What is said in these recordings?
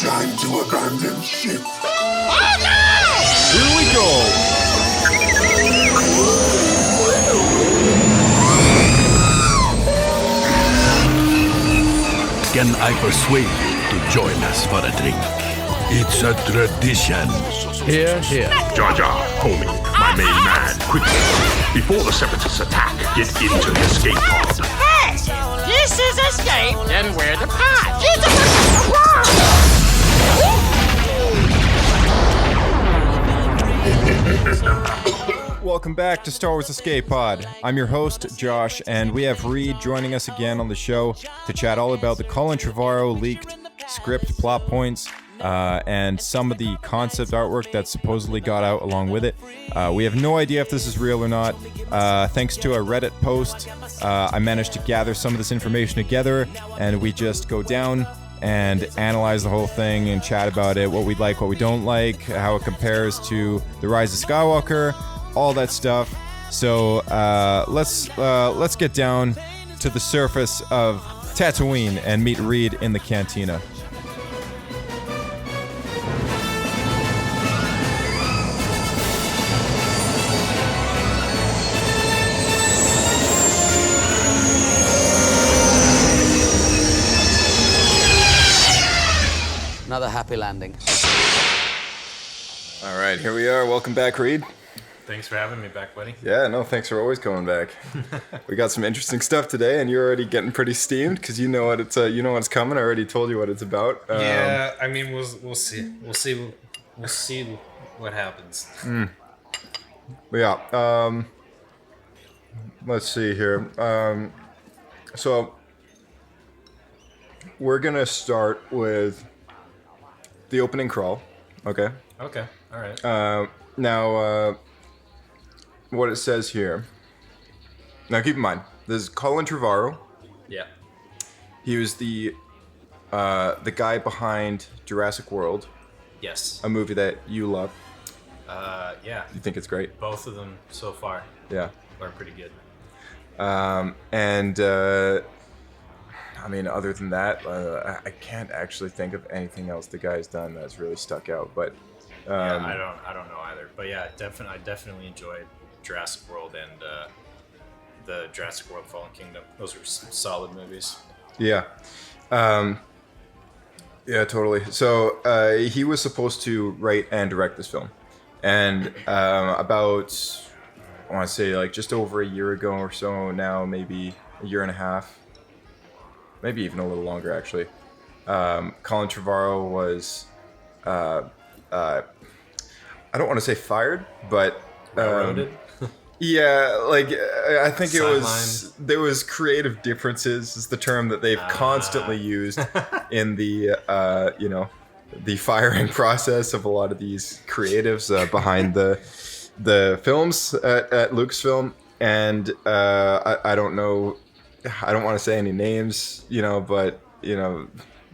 Time to abandon ship. Oh no! Here we go! Can I persuade you to join us for a drink? It's a tradition. Here, here. Jar Jar, homie, my main man, quickly. Before the Separatists attack, get into the escape pod. Hey! This is escape, then we're the pod. Welcome back to Star Wars Escape Pod. I'm your host, Josh, and we have Reid joining us again on the show to chat all about the Colin Trevorrow leaked script plot points and some of the concept artwork that supposedly got out along with it. We have no idea if this is real or not. Thanks to a Reddit post, I managed to gather some of this information together, and we just go down and analyze the whole thing and chat about it, what we like, what we don't like, how it compares to the Rise of Skywalker, all that stuff. So let's get down to the surface of Tatooine and meet Reid in the cantina. Another happy landing. All right, here we are. Welcome back, Reid. Thanks for having me back, buddy. Yeah, no, thanks for always coming back. We got some interesting stuff today, and you're already getting pretty steamed because you know what's coming. I already told you what it's about. Yeah, I mean, we'll see. We'll see what happens. Yeah. Let's see here. So we're gonna start with the opening crawl. Okay. Okay. All right. Now, what it says here. Now, keep in mind, this is Colin Trevorrow. Yeah. He was the guy behind Jurassic World, Yes. a movie that you love. Yeah. You think it's great? Both of them so far Yeah. are pretty good. I mean, other than that, I can't actually think of anything else the guy's done that's really stuck out. But Yeah, I don't know either. But yeah, I definitely enjoyed Jurassic World and the Jurassic World Fallen Kingdom. Those were some solid movies. yeah, yeah, totally. So he was supposed to write and direct this film, and about I want to say like just over a year ago or so now, maybe a year and a half, maybe even a little longer actually. Colin Trevorrow was. I don't want to say fired, but Railroaded? yeah, like I think Sidelined. there was creative differences is the term that they've constantly used in the the firing process of a lot of these creatives behind the films at Lucasfilm, and I don't know, I don't want to say any names, but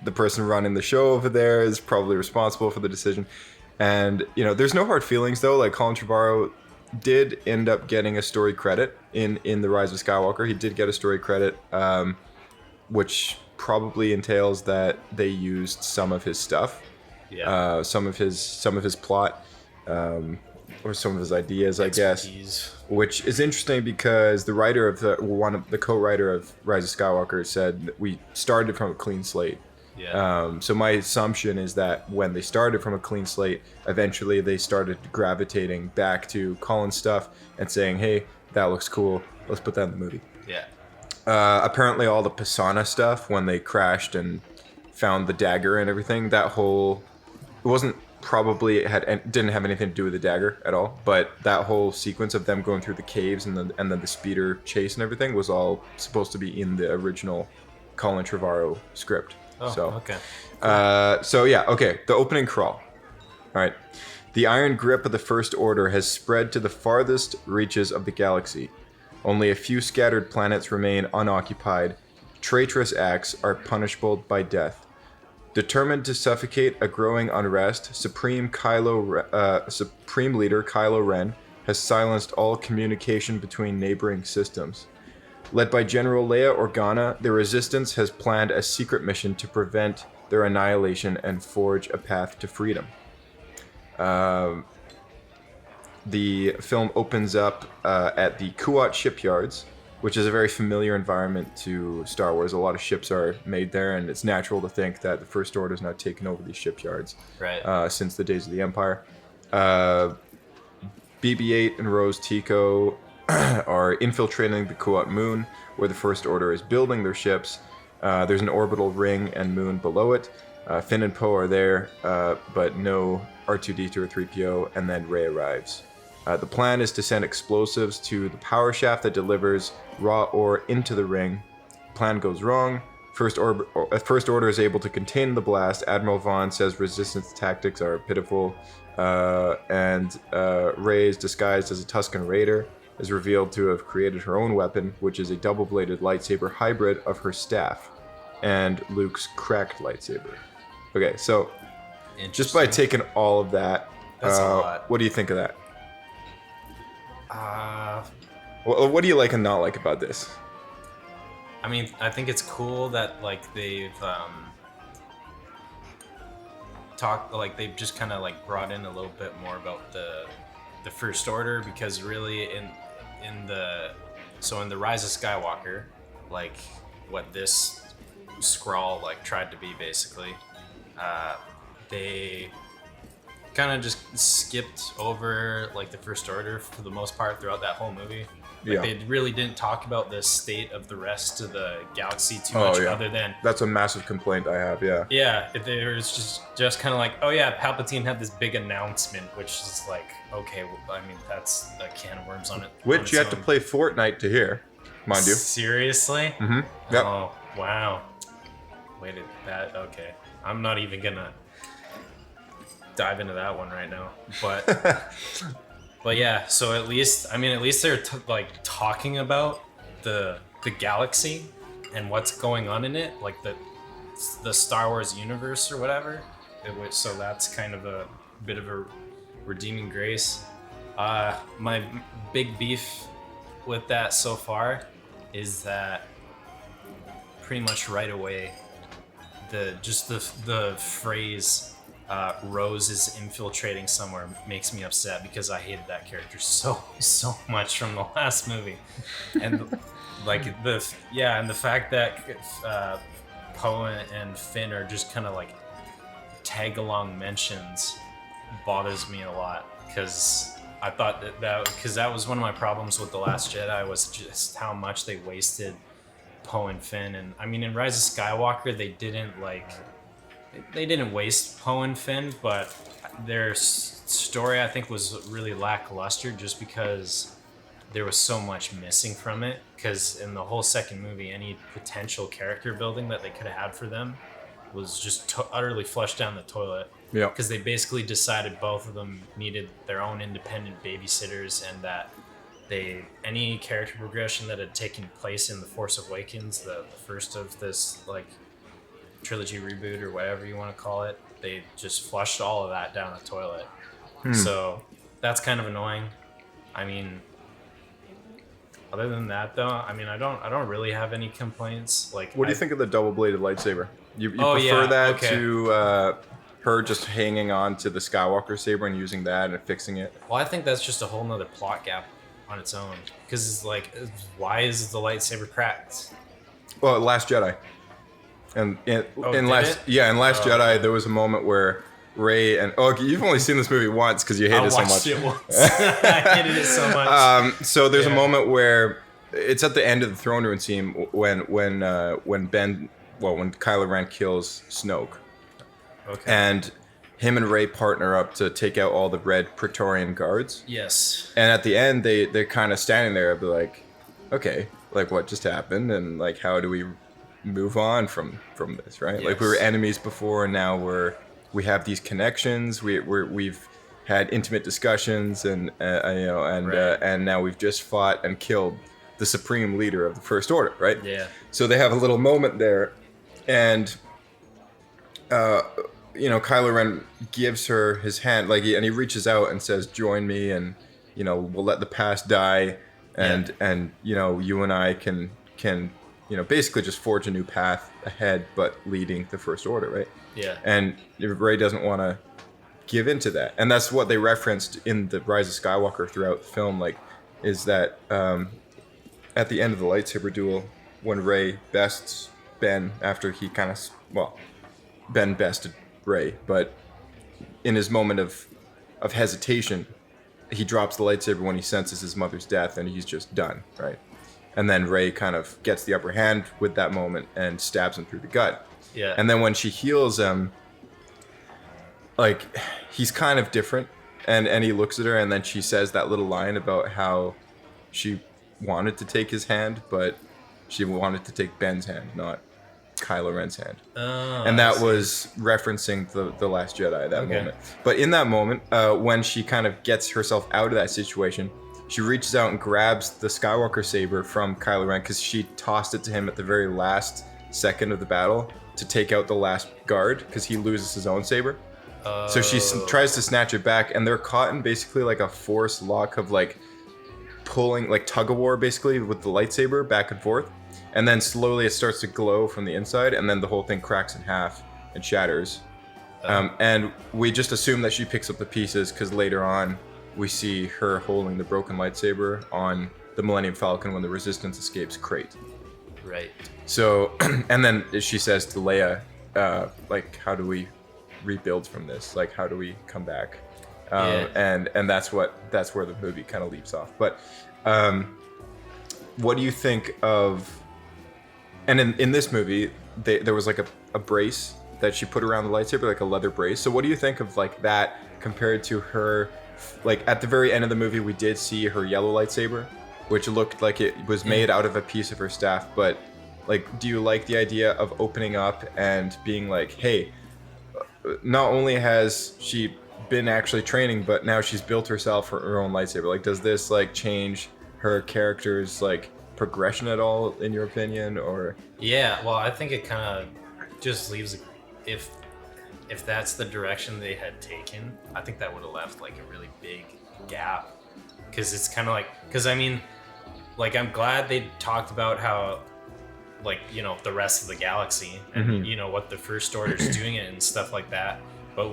the person running the show over there is probably responsible for the decision. And, there's no hard feelings, though. Like, Colin Trevorrow did end up getting a story credit in The Rise of Skywalker. He did get a story credit, which probably entails that they used some of his stuff. Yeah. Some of his plot, or some of his ideas, I guess. Expertise. Which is interesting because the writer of the co-writer of Rise of Skywalker said that we started from a clean slate. Yeah. So my assumption is that when they started from a clean slate, eventually they started gravitating back to Colin's stuff and saying, "Hey, that looks cool. Let's put that in the movie." Yeah. Apparently, all the Pisana stuff when they crashed and found the dagger and everything, it wasn't probably didn't have anything to do with the dagger at all. But that whole sequence of them going through the caves and then the speeder chase and everything was all supposed to be in the original Colin Trevorrow script. Oh, So, okay. The opening crawl. All right. The iron grip of the First Order has spread to the farthest reaches of the galaxy. Only a few scattered planets remain unoccupied. Traitorous acts are punishable by death. Determined to suffocate a growing unrest, Supreme Leader Kylo Ren has silenced all communication between neighboring systems. Led by General Leia Organa, the Resistance has planned a secret mission to prevent their annihilation and forge a path to freedom. The film opens up at the Kuat shipyards, which is a very familiar environment to Star Wars. A lot of ships are made there, and it's natural to think that the First Order has now taken over these shipyards since the days of the Empire. BB-8 and Rose Tico are infiltrating the Kuat moon, where the First Order is building their ships. There's an orbital ring and moon below it. Finn and Poe are there, but no R2-D2 or 3PO, and then Rey arrives. The plan is to send explosives to the power shaft that delivers raw ore into the ring. Plan goes wrong. First Order is able to contain the blast. Admiral Vaughn says resistance tactics are pitiful, and Rey is disguised as a Tusken Raider, is revealed to have created her own weapon, which is a double-bladed lightsaber hybrid of her staff and Luke's cracked lightsaber. Okay, so just by taking all of that, That's a lot. what do you think of that? What do you like and not like about this? I mean, I think it's cool that like they've they've just kind of like brought in a little bit more about the First Order, because really in the Rise of Skywalker, like what this scrawl like tried to be basically, they kind of just skipped over like the First Order for the most part throughout that whole movie. Like, they really didn't talk about the state of the rest of the galaxy too much, other than... That's a massive complaint I have, yeah. Yeah, there was just kind of like, oh yeah, Palpatine had this big announcement, which is like, okay, well, I mean, that's a can of worms on it. Which you have to play Fortnite to hear, mind you. Seriously? Mm-hmm. Yep. Oh, wow. Okay. I'm not even gonna dive into that one right now, but... But yeah, so at least they're talking about the galaxy and what's going on in it, like the Star Wars universe or whatever. So that's kind of a bit of a redeeming grace. My big beef with that so far is that pretty much right away, the phrase Rose is infiltrating somewhere makes me upset, because I hated that character so much from the last movie, and and the fact that Poe and Finn are just kind of like tag along mentions bothers me a lot, because I thought that was one of my problems with The Last Jedi, was just how much they wasted Poe and Finn. And I mean, in Rise of Skywalker, they didn't waste Poe and Finn, but their story, I think, was really lackluster, just because there was so much missing from it. Because in the whole second movie, any potential character building that they could have had for them was just utterly flushed down the toilet. Yeah. Because they basically decided both of them needed their own independent babysitters, and that any character progression that had taken place in The Force Awakens, the first of this like trilogy reboot or whatever you want to call it, they just flushed all of that down the toilet. So that's kind of annoying. I mean, other than that though, I mean, I don't really have any complaints. Like, what do you think of the double-bladed lightsaber? You prefer that to her just hanging on to the Skywalker saber and using that and fixing it? Well, I think that's just a whole nother plot gap on its own, because it's like, why is the lightsaber cracked? Well, Last Jedi. And in Last Jedi, there was a moment where Rey and you've only seen this movie once because you hate it so much. I watched it once. I hated it so much. So there's a moment where it's at the end of the throne room scene when Kylo Ren kills Snoke. Okay. And him and Rey partner up to take out all the red Praetorian guards. Yes. And at the end, they're kind of standing there, be like, okay, like what just happened, and like how do we move on from this, right? Yes. Like we were enemies before, and now we have these connections. We've had intimate discussions, and and now we've just fought and killed the supreme leader of the First Order, right? Yeah. So they have a little moment there, and Kylo Ren gives her his hand, and he reaches out and says, "Join me, and we'll let the past die, and you and I can basically just forge a new path ahead, but leading the First Order, right? Yeah. And Rey doesn't want to give into that, and that's what they referenced in the Rise of Skywalker throughout the film. Like, is that at the end of the lightsaber duel, when Rey bests Ben after he kind of Ben bested Rey, but in his moment of hesitation, he drops the lightsaber when he senses his mother's death, and he's just done, right? And then Rey kind of gets the upper hand with that moment and stabs him through the gut. Yeah. And then when she heals him, like, he's kind of different, and he looks at her, and then she says that little line about how she wanted to take his hand, but she wanted to take Ben's hand, not Kylo Ren's hand. Oh, and that was referencing the Last Jedi, that moment. But in that moment, when she kind of gets herself out of that situation, she reaches out and grabs the Skywalker saber from Kylo Ren, because she tossed it to him at the very last second of the battle to take out the last guard, because he loses his own saber. So she tries to snatch it back, and they're caught in basically like a force lock of like pulling, like tug of war basically, with the lightsaber back and forth. And then slowly it starts to glow from the inside, and then the whole thing cracks in half and shatters. And we just assume that she picks up the pieces, because later on we see her holding the broken lightsaber on the Millennium Falcon when the Resistance escapes Crate. Right. So, and then she says to Leia, like, how do we rebuild from this? Like, how do we come back? And that's where the movie kind of leaps off. But what do you think of? And in this movie, there was like a brace that she put around the lightsaber, like a leather brace. So what do you think of like that compared to her? Like, at the very end of the movie, we did see her yellow lightsaber, which looked like it was made out of a piece of her staff. But like, do you like the idea of opening up and being like, hey, not only has she been actually training, but now she's built herself her own lightsaber? Like, does this like change her character's like progression at all, in your opinion? Or Yeah, well, I think it kind of just leaves, if that's the direction they had taken, I think that would have left like a really big gap, because it's kind of like, because I mean, like, I'm glad they talked about how, like, the rest of the galaxy and what the First Order's doing it and stuff like that, but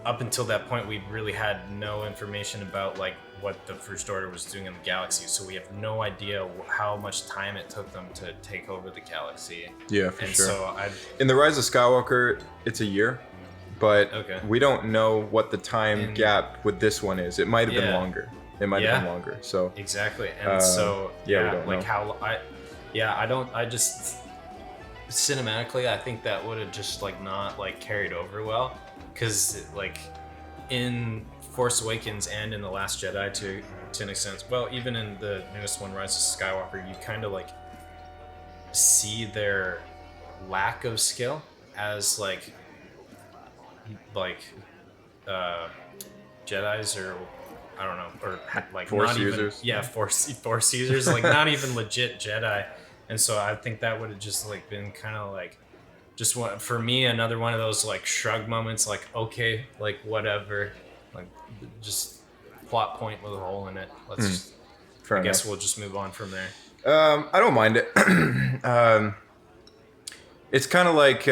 up until that point we really had no information about like what the First Order was doing in the galaxy, so we have no idea how much time it took them to take over the galaxy. Yeah, for and sure. So in the Rise of Skywalker, it's a year, but we don't know what the time gap with this one is. It might have been longer. It might have been longer. So exactly, and so we don't like know. I just cinematically, I think that would have just like not like carried over well, because like in Force Awakens and in The Last Jedi to an extent, well, even in the newest one, Rise of Skywalker, you kind of like see their lack of skill as like Jedis, or I don't know, or like Force not users. Even, Force users, like not even legit Jedi. And so I think that would have just like been kind of like, just one, for me, another one of those like shrug moments, like, okay, like whatever, like just plot point with a hole in it. Let's I guess we'll just move on from there. I don't mind it. It's kind of like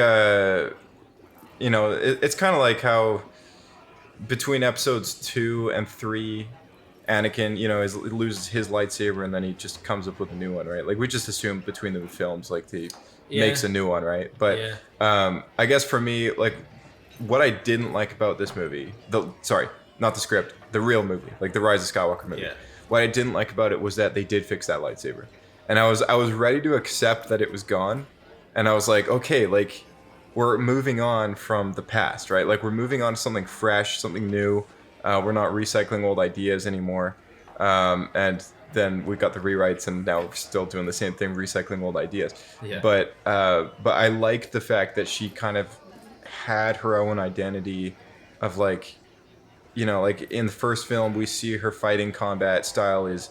it's kind of like how between episodes 2 and 3, Anakin, loses his lightsaber and then he just comes up with a new one, right? Like, we just assume between the films, like, he makes a new one, right? But I guess for me, like, what I didn't like about this movie, not the script, the real movie, like the Rise of Skywalker movie. What I didn't like about it was that they did fix that lightsaber, and I was ready to accept that it was gone, and I was like, okay, like, we're moving on from the past, right? Like, we're moving on to something fresh, something new. We're not recycling old ideas anymore. And then we got the rewrites, and now we're still doing the same thing, recycling old ideas. Yeah. But I like the fact that she kind of had her own identity of like, like in the first film, we see her fighting combat style is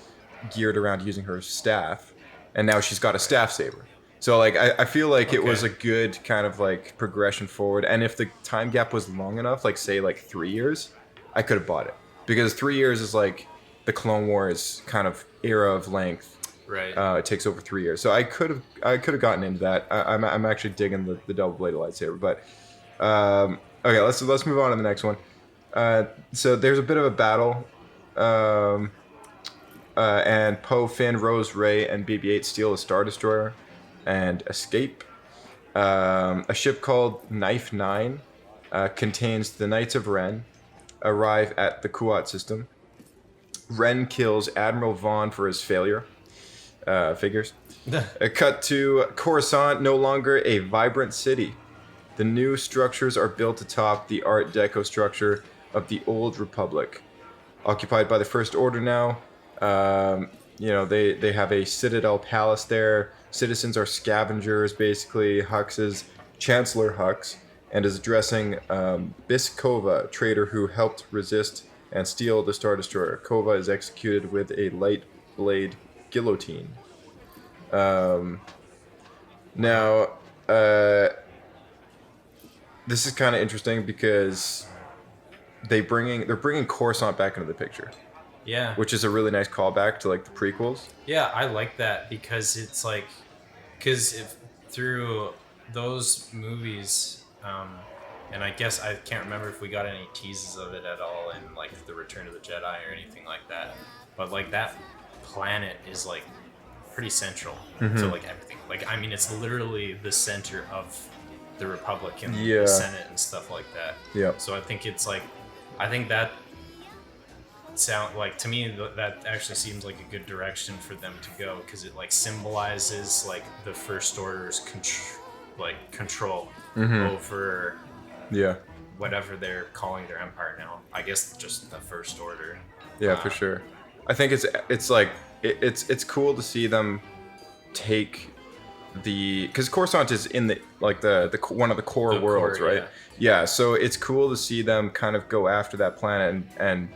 geared around using her staff, and now she's got a staff saber. So like, I feel like it was a good kind of like progression forward. And if the time gap was long enough, like say like 3 years, I could have bought it, because 3 years is like the Clone Wars kind of era of length. Right. It takes over 3 years. So I could have gotten into that. I'm actually digging the double bladed lightsaber. But okay, let's move on to the next one. So there's a bit of a battle. And Poe, Finn, Rose, Rey, and BB-8 steal a Star Destroyer and escape. A ship called Knife 9 contains the Knights of Ren, arrive at the Kuat system. Ren kills Admiral Vaughn for his failure. Figures. A cut to Coruscant, no longer a vibrant city. The new structures are built atop the Art Deco structure of the Old Republic. Occupied by the First Order now. They have a Citadel Palace there. Citizens are scavengers, basically. Chancellor Hux, and is addressing Biskova, traitor who helped resist and steal the Star Destroyer. Kova is executed with a light blade guillotine. This is kind of interesting because they're bringing Coruscant back into the picture. Yeah. Which is a really nice callback to like the prequels. Yeah, I like that because it's like, if through those movies, and I guess I can't remember if we got any teases of it at all in like the Return of the Jedi or anything like that, but like that planet is like pretty central to like everything. Like, I mean, it's literally the center of the Republic and the Senate and stuff like that. Yeah. So I think that sound like, to me, that actually seems like a good direction for them to go, because it like symbolizes like the First Order's control over whatever they're calling their empire now. I guess just the First Order. Yeah, for sure. I think it's cool to see them take because Coruscant is in the one of the core worlds, right? Yeah, so it's cool to see them kind of go after that planet and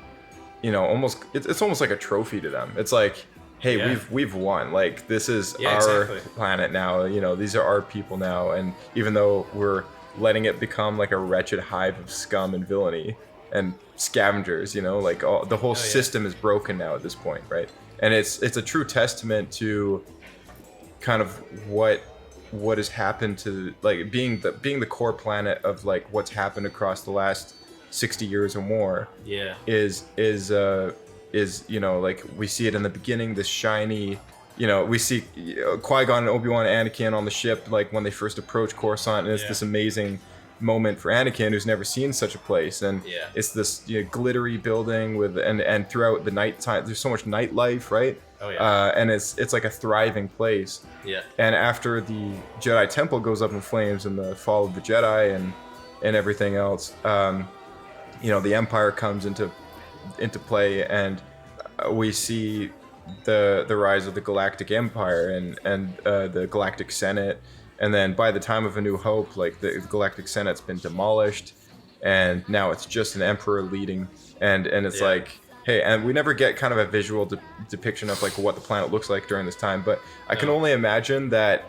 almost it's almost like a trophy to them. It's like, hey, we've won. Like, this is our planet now. These are our people now. And even though we're letting it become like a wretched hive of scum and villainy and scavengers, like the whole system is broken now at this point, right? And it's a true testament to kind of what has happened to like being the core planet of like what's happened across the last 60 years or more. Is like we see it in the beginning, this shiny, we see Qui-Gon and Obi-Wan and Anakin on the ship, like when they first approach Coruscant, and it's this amazing moment for Anakin, who's never seen such a place, and it's this glittery building with and throughout the nighttime there's so much nightlife, right? And it's like a thriving place. And after the Jedi Temple goes up in flames in the fall of the Jedi and everything else, the Empire comes into play, and we see the rise of the Galactic Empire and the Galactic Senate. And then by the time of A New Hope, like the Galactic Senate's been demolished, and now it's just an Emperor leading, and it's like, hey, and we never get kind of a visual depiction of like what the planet looks like during this time, but I can only imagine that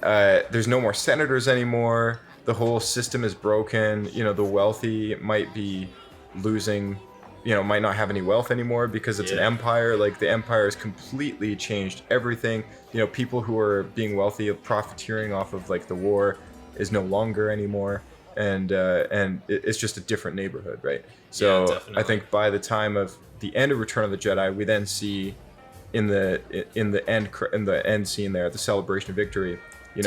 there's no more senators anymore. The whole system is broken. The wealthy might be losing, might not have any wealth anymore because it's an empire. Like, the empire has completely changed everything. People who are being wealthy of profiteering off of like the war is no longer anymore. And it's just a different neighborhood, right? So I think by the time of the end of Return of the Jedi, we then see in the end scene there, the celebration of victory,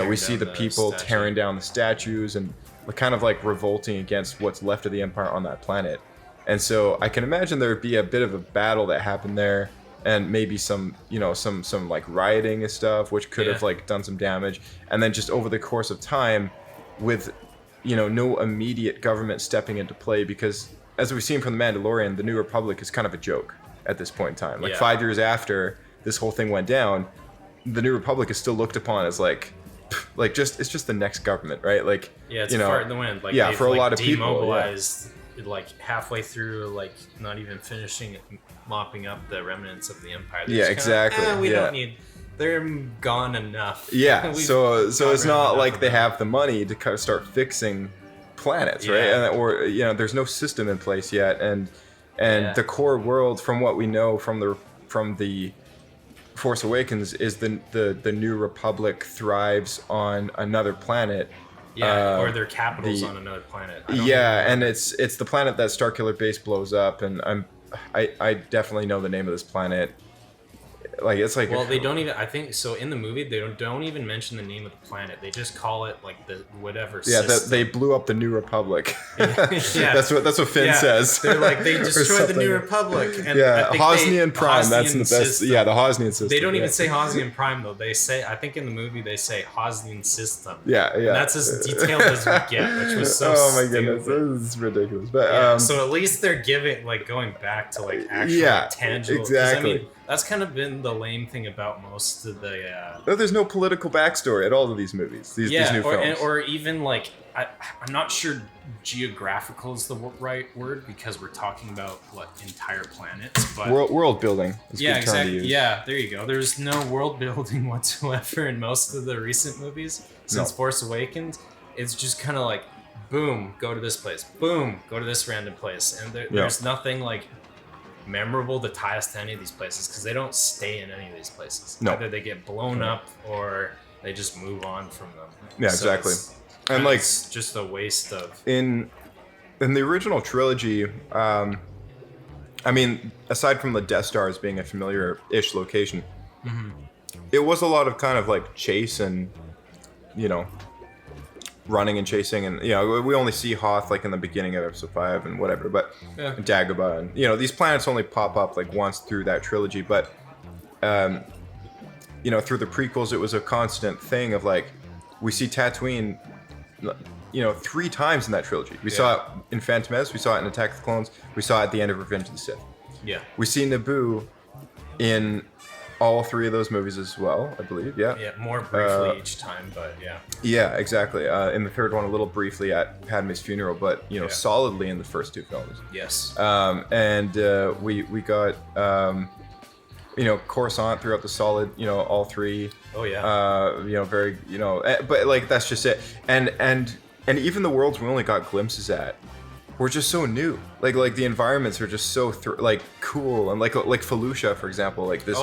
we see the people tearing down the statues and kind of like revolting against what's left of the Empire on that planet. And so I can imagine there would be a bit of a battle that happened there, and maybe some like rioting and stuff, which could have like done some damage. And then just over the course of time, with no immediate government stepping into play, because as we've seen from The Mandalorian, the New Republic is kind of a joke at this point in time. Like 5 years after this whole thing went down, the New Republic is still looked upon as like it's just the next government, right? Like, it's a fart in the wind. Like, for a lot of people, demobilized like halfway through, like not even finishing mopping up the remnants of the Empire. Exactly. We don't need. They're gone enough. So it's not like they have the money to kind of start fixing planets, right? And, or there's no system in place yet, and the core world, from what we know from the Force Awakens is the New Republic thrives on another planet. Yeah, or their capital's on another planet. And it's the planet that Starkiller Base blows up, and I definitely know the name of this planet. Like it's like well, they don't even. I think so. In the movie, they don't even mention the name of the planet. They just call it like the whatever. Yeah, they blew up the New Republic. Yeah, that's what Finn says. They're like they destroyed the New Republic. And Hosnian Prime. That's the Hosnian system. They don't even say Hosnian Prime though. They say I think in the movie they say Hosnian System. Yeah. And that's as detailed as we get, which was so. Oh my goodness, this is ridiculous. But so at least they're going back to like actual tangible. Exactly. I mean, that's kind of been the lame thing about most of the. There's no political backstory at all to these movies. These new films. Or even like I'm not sure geographical is the right word because we're talking about entire planets, but world building is a good term exactly. to use. Yeah, there you go. There's no world building whatsoever in most of the recent movies since Force Awakens. It's just kind of like, boom, go to this place. Boom, go to this random place, and there's nothing like memorable to tie us to any of these places because they don't stay in any of these places. No. Either they get blown up or they just move on from them. Yeah, So exactly. and like it's just a waste of in the original trilogy. I mean, aside from the Death Star as being a familiar-ish location, it was a lot of kind of like chase and running and chasing, and we only see Hoth like in the beginning of episode 5 and whatever, but Dagobah and these planets only pop up like once through that trilogy, but through the prequels it was a constant thing of like we see Tatooine 3 times in that trilogy. We saw it in Phantom Menace, we saw it in Attack of the Clones, we saw it at the end of Revenge of the Sith. We see Naboo in all 3 of those movies as well, I believe. Yeah, more briefly each time, but yeah, exactly. In the third one, a little briefly at Padme's funeral, but solidly in the first 2 films. Yes. And we got Coruscant throughout the solid, all 3. Oh yeah. Very, but like that's just it. And even the worlds we only got glimpses at were just so new. Like the environments are just so cool, and like Felucia, for example, like this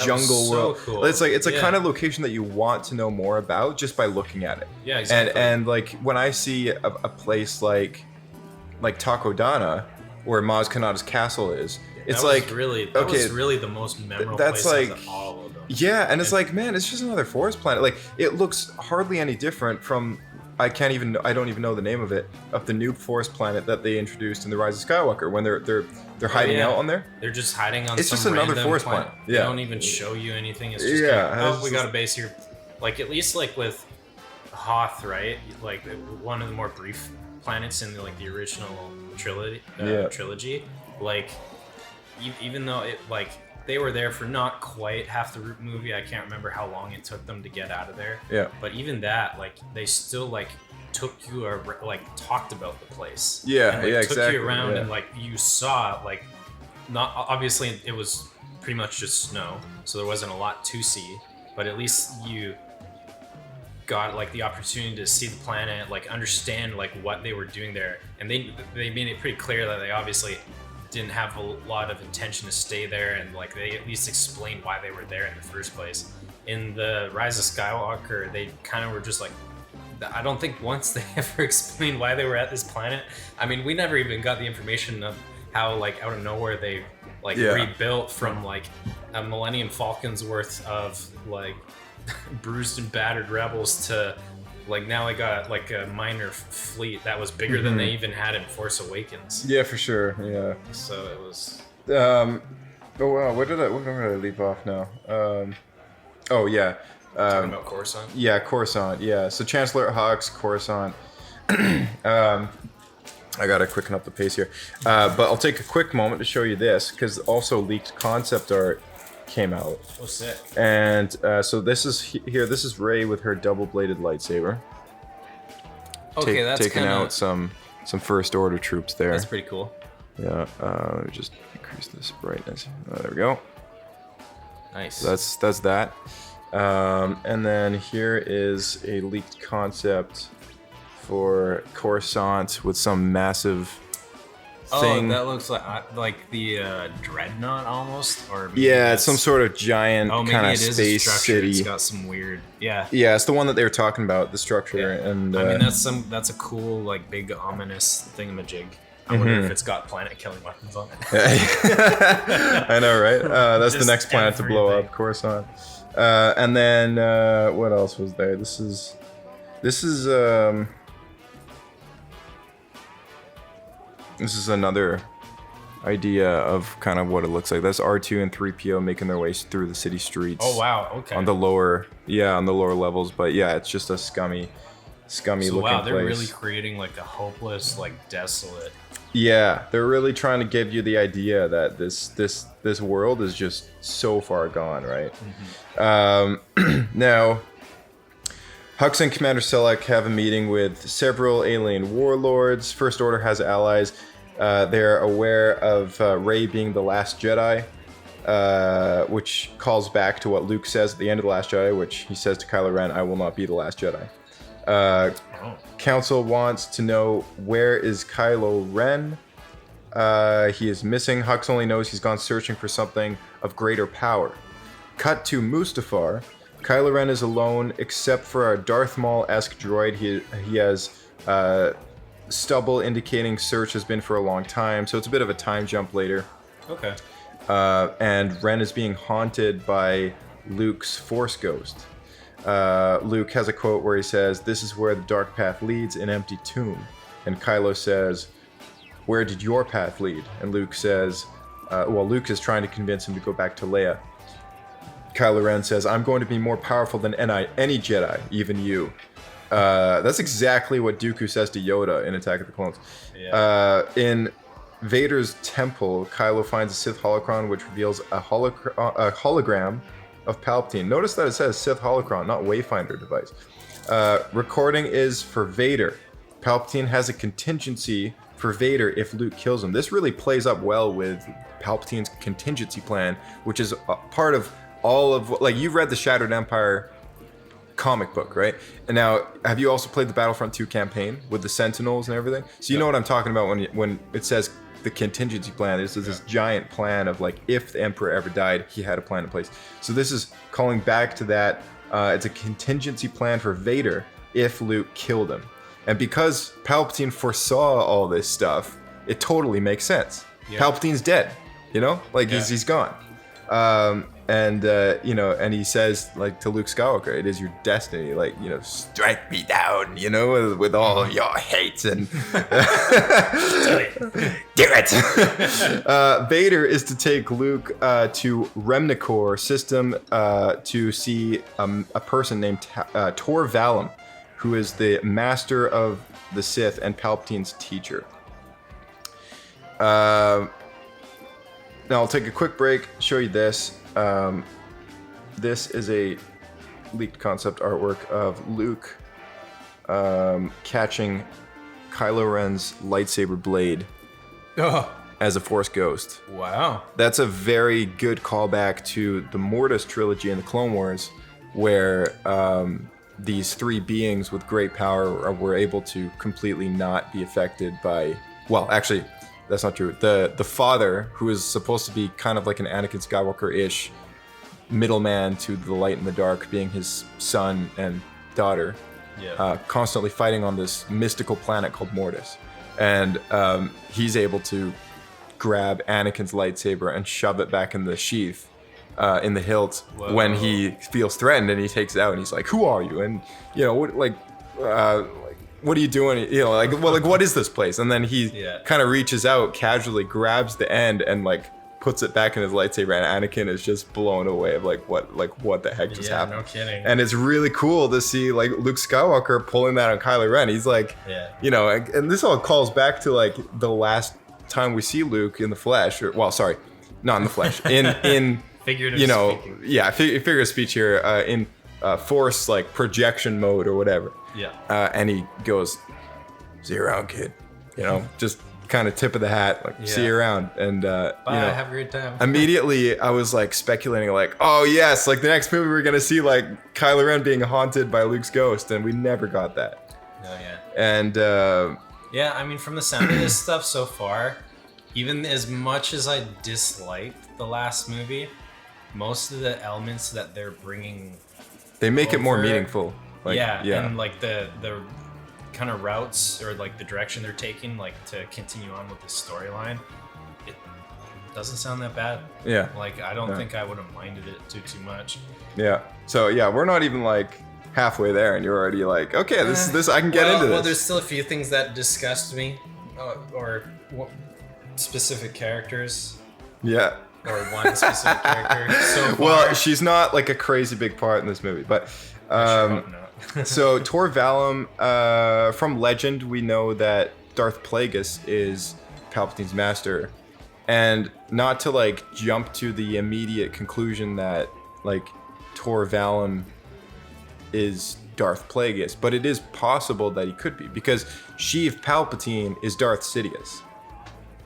jungle world. Cool. It's a kind of location that you want to know more about just by looking at it. Yeah, exactly. And like when I see a place like Takodana, where Maz Kanata's castle is, it's that was really the most memorable that's place like out of all of them. Yeah, and it's like, man, it's just another forest planet. Like it looks hardly any different from I don't even know the name of it, of the new forest planet that they introduced in the Rise of Skywalker when they're hiding out on there. They're just hiding on it's some just another random forest planet. Yeah. They don't even show you anything. It's just we got a base here. Like at least like with Hoth, right? Like one of the more brief planets in the original trilogy. Like even though it they were there for not quite half the movie. I can't remember how long it took them to get out of there. Yeah. But even that, they still took you talked about the place. Yeah, and, yeah, took exactly. you around and you saw not obviously it was pretty much just snow, so there wasn't a lot to see. But at least you got the opportunity to see the planet, understand what they were doing there, and they made it pretty clear that they obviously didn't have a lot of intention to stay there, and they at least explained why they were there in the first place. In the Rise of Skywalker, they kind of were just I don't think once they ever explained why they were at this planet. I mean, we never even got the information of how out of nowhere they rebuilt from a Millennium Falcon's worth of bruised and battered rebels to now I got a minor fleet that was bigger than they even had in Force Awakens. Yeah, for sure. Yeah. So it was. Oh wow, where did I leave off now? Oh yeah. Talking about Coruscant. Yeah, Coruscant. Yeah. So Chancellor Hux, Coruscant. I gotta quicken up the pace here, but I'll take a quick moment to show you this because also leaked concept art came out. Oh, sick. And so this is here. This is Rey with her double-bladed lightsaber. Okay, that's taking out some First Order troops there. That's pretty cool. Yeah. Let me just increase this brightness. There we go. Nice. So that's that. And then here is a leaked concept for Coruscant with some massive thing. Oh, that looks like the dreadnought almost, or maybe Yeah, it's some sort of giant maybe kind of it is a space structure. city. It's got some weird, Yeah, it's the one that they were talking about, the structure, and I mean that's a cool like big ominous thingamajig. I wonder if it's got planet-killing weapons on it. I know, right? That's the Just next planet to blow everything. up, Coruscant. And then what else was there? This is another idea of kind of what it looks like. That's R2 and 3PO making their way through the city streets. Oh wow, okay. On the lower levels, but yeah, it's just a scummy so looking wow, they're place. really creating like a hopeless, like desolate. Yeah, they're really trying to give you the idea that this world is just so far gone, right? Now, Hux and Commander Selleck have a meeting with several alien warlords. First Order has allies. They're aware of Rey being the last Jedi, which calls back to what Luke says at the end of The Last Jedi, which he says to Kylo Ren, "I will not be the last Jedi." Council wants to know, where is Kylo Ren? He is missing. Hux only knows he's gone searching for something of greater power. Cut to Mustafar. Kylo Ren is alone except for a Darth Maul-esque droid. He has stubble indicating search has been for a long time, so it's a bit of a time jump later. Okay. And Ren is being haunted by Luke's Force ghost. Luke has a quote where he says, "This is where the dark path leads, an empty tomb." And Kylo says, "Where did your path lead?" And Luke says, Luke is trying to convince him to go back to Leia. Kylo Ren says, "I'm going to be more powerful than any Jedi, even you." That's exactly what Dooku says to Yoda in Attack of the Clones. Yeah. In Vader's temple, Kylo finds a Sith holocron which reveals a hologram of Palpatine. Notice that it says Sith holocron, not Wayfinder device. Recording is for Vader. Palpatine has a contingency for Vader if Luke kills him. This really plays up well with Palpatine's contingency plan, which is a part of all of, like, you've read the Shattered Empire comic book, right? And now, have you also played the Battlefront 2 campaign with the Sentinels and everything? So you know what I'm talking about when it says the contingency plan. There's this giant plan of, like, if the Emperor ever died, he had a plan in place. So this is calling back to that. It's a contingency plan for Vader if Luke killed him. And because Palpatine foresaw all this stuff, it totally makes sense. Yeah. Palpatine's dead, you know? Like, he's gone. And he says, like, to Luke Skywalker, "It is your destiny, like, strike me down, with all of your hate and do it." Vader is to take Luke to Remnicor system to see a person named Tor Valum, who is the master of the Sith and Palpatine's teacher. Now I'll take a quick break, show you this. This is a leaked concept artwork of Luke catching Kylo Ren's lightsaber blade as a Force ghost. Wow. That's a very good callback to the Mortis trilogy in the Clone Wars, where these three beings with great power were able to completely not be affected by... Well, actually, that's not true. The father, who is supposed to be kind of like an Anakin Skywalker-ish middleman to the light and the dark, being his son and daughter, constantly fighting on this mystical planet called Mortis. And he's able to grab Anakin's lightsaber and shove it back in the sheath, in the hilt, when he feels threatened, and he takes it out and he's like, "Who are you?" And, what are you doing? What is this place? And then he kind of reaches out, casually grabs the end and, like, puts it back in his lightsaber, and Anakin is just blown away of what the heck just happened. No kidding. And it's really cool to see, like, Luke Skywalker pulling that on Kylo Ren. He's like, and this all calls back to, like, the last time we see Luke in the flesh, not in the flesh, in figurative speaking. Yeah, figurative speech here, in Force, like, projection mode or whatever. Yeah. And he goes, "See you around, kid." Just kind of tip of the hat, like, "See you around." And bye, have a great time. Immediately I was, like, speculating, like, oh yes, like, the next movie we're gonna see, like, Kylo Ren being haunted by Luke's ghost, and we never got that. Oh yeah. And I mean, from the sound of this stuff so far, even as much as I disliked the last movie, most of the elements that they're bringing, they make it more over- meaningful. Like, and like the kind of routes or like the direction they're taking, like to continue on with the storyline, it doesn't sound that bad. Yeah. Like I don't think I would have minded it too much. Yeah. So yeah, we're not even like halfway there, and you're already like, okay, this I can get into this. Well, there's still a few things that disgust me, or specific characters. Yeah. Or one specific character. So far. Well, she's not like a crazy big part in this movie, but so Tor Valum, from legend, we know that Darth Plagueis is Palpatine's master, and not to like jump to the immediate conclusion that like Tor Valum is Darth Plagueis, but it is possible that he could be, because Sheev Palpatine is Darth Sidious.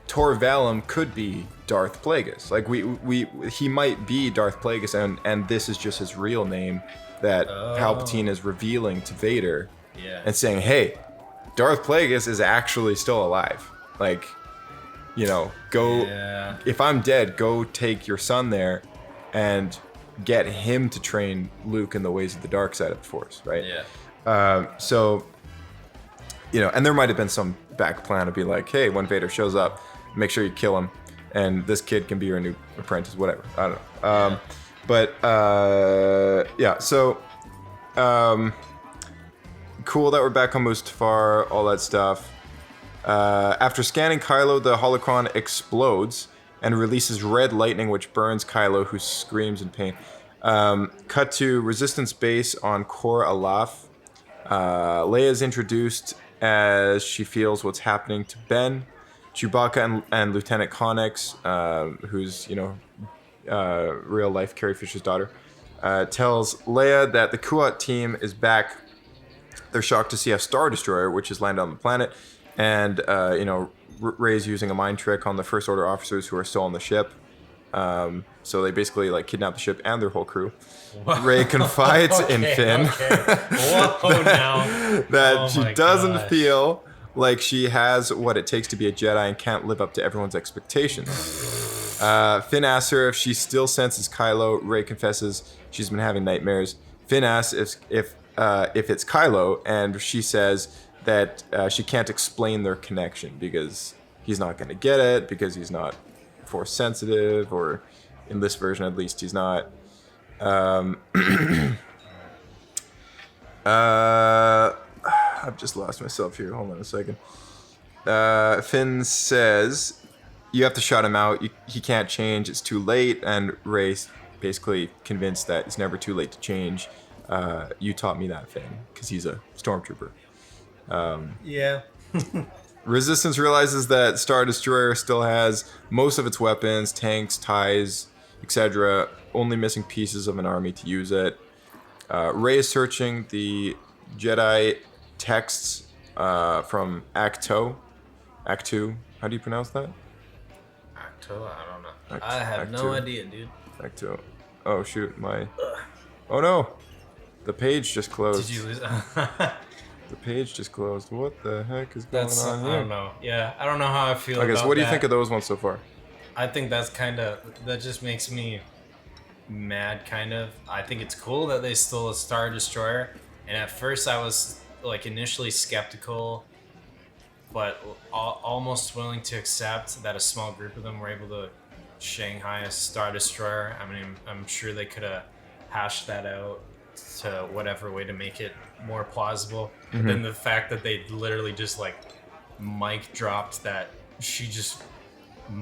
Tor Valum could be Darth Plagueis. Like he might be Darth Plagueis, and this is just his real name that Palpatine is revealing to Vader, and saying, "Hey, Darth Plagueis is actually still alive. Like, you know, go. If I'm dead, go take your son there, and get him to train Luke in the ways of the dark side of the Force, right?" So, you know, and there might have been some back plan to be like, "Hey, when Vader shows up, make sure you kill him, and this kid can be your new apprentice," whatever. I don't know. So cool that we're back on Mustafar, all that stuff. After scanning Kylo, the holocron explodes and releases red lightning, which burns Kylo, who screams in pain. Cut to Resistance base on Kor Alaf. Leia is introduced as she feels what's happening to Ben. Chewbacca and Lieutenant Connex, who's, you know, real life Carrie Fisher's daughter, tells Leia that the Kuat team is back. They're shocked to see a Star Destroyer, which has landed on the planet, and you know, Rey's using a mind trick on the First Order officers who are still on the ship. So they basically like kidnap the ship and their whole crew. Rey confides in Finn that she doesn't feel like she has what it takes to be a Jedi and can't live up to everyone's expectations. Finn asks her if she still senses Kylo. Rey confesses she's been having nightmares. Finn asks if it's Kylo, and she says that she can't explain their connection because he's not going to get it, because he's not Force sensitive, or in this version at least, he's not. I've just lost myself here. Hold on a second. Finn says, "You have to shut him out. He can't change. It's too late." And Rey's basically convinced that it's never too late to change. You taught me that, Finn, because he's a stormtrooper. Resistance realizes that Star Destroyer still has most of its weapons, tanks, TIEs, etc., only missing pieces of an army to use it. Rey is searching the Jedi texts from Acto. Actu. How do you pronounce that? Acto? I don't know. I have no idea, dude. Acto. Oh, shoot. Oh, no. The page just closed. Did you lose? The page just closed. What the heck is going on here? I don't know. Yeah, I don't know how I feel about Okay, so what do you think of those ones so far? I think that just makes me mad, kind of. I think it's cool that they stole a Star Destroyer, and at first I was like initially skeptical, but almost willing to accept that a small group of them were able to Shanghai a Star Destroyer. I mean, I'm sure they could have hashed that out to whatever way to make it more plausible. But then the fact that they literally just like mic dropped that she just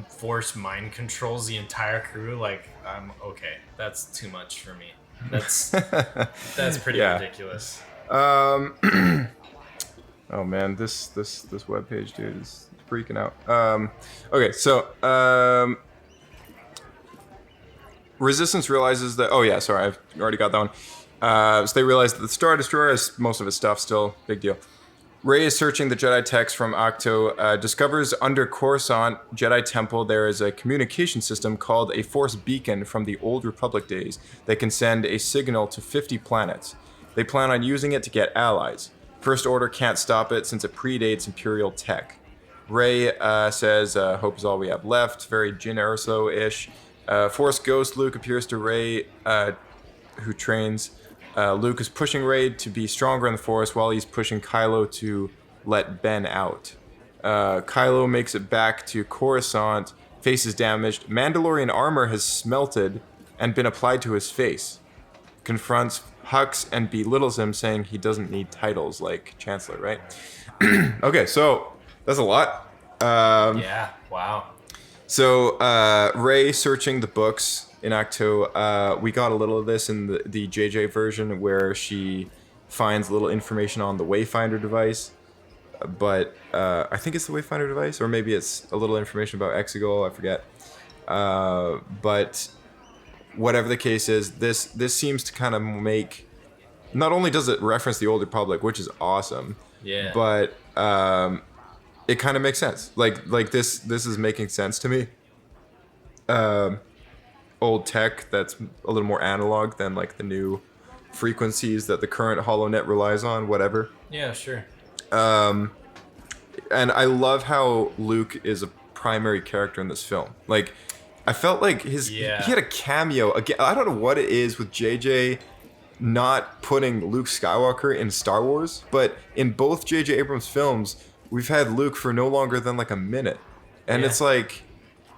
Force mind controls the entire crew, like, I'm okay. That's too much for me. That's pretty ridiculous. Oh man, this webpage, dude, is freaking out. Okay, so Resistance realizes that. Oh yeah, sorry, I've already got that one. So they realize that the Star Destroyer has most of its stuff still. Big deal. Rey is searching the Jedi text from Acto, discovers under Coruscant Jedi Temple there is a communication system called a Force Beacon from the Old Republic days that can send a signal to 50 planets. They plan on using it to get allies. First Order can't stop it since it predates Imperial tech. Rey says, "Hope is all we have left." Very Jyn Erso-ish. Force Ghost Luke appears to Rey, who trains. Luke is pushing Rey to be stronger in the Force while he's pushing Kylo to let Ben out. Kylo makes it back to Coruscant. Face is damaged. Mandalorian armor has smelted and been applied to his face. Confronts Hux and belittles him, saying he doesn't need titles like Chancellor, right? Okay, so that's a lot. Yeah, wow. So Rey searching the books in Act 2. We got a little of this in the JJ version where she finds a little information on the Wayfinder device. But I think it's the Wayfinder device, or maybe it's a little information about Exegol, I forget. But whatever the case is, this seems to kind of make... Not only does it reference the Old Republic, which is awesome, Yeah. but it kind of makes sense. Like this is making sense to me. Old tech that's a little more analog than like the new frequencies that the current HoloNet relies on, whatever. Yeah, sure. And I love how Luke is a primary character in this film. Like, I felt like he had a cameo. Again, I don't know what it is with JJ not putting Luke Skywalker in Star Wars, but in both JJ Abrams films, we've had Luke for no longer than like a minute. And it's like,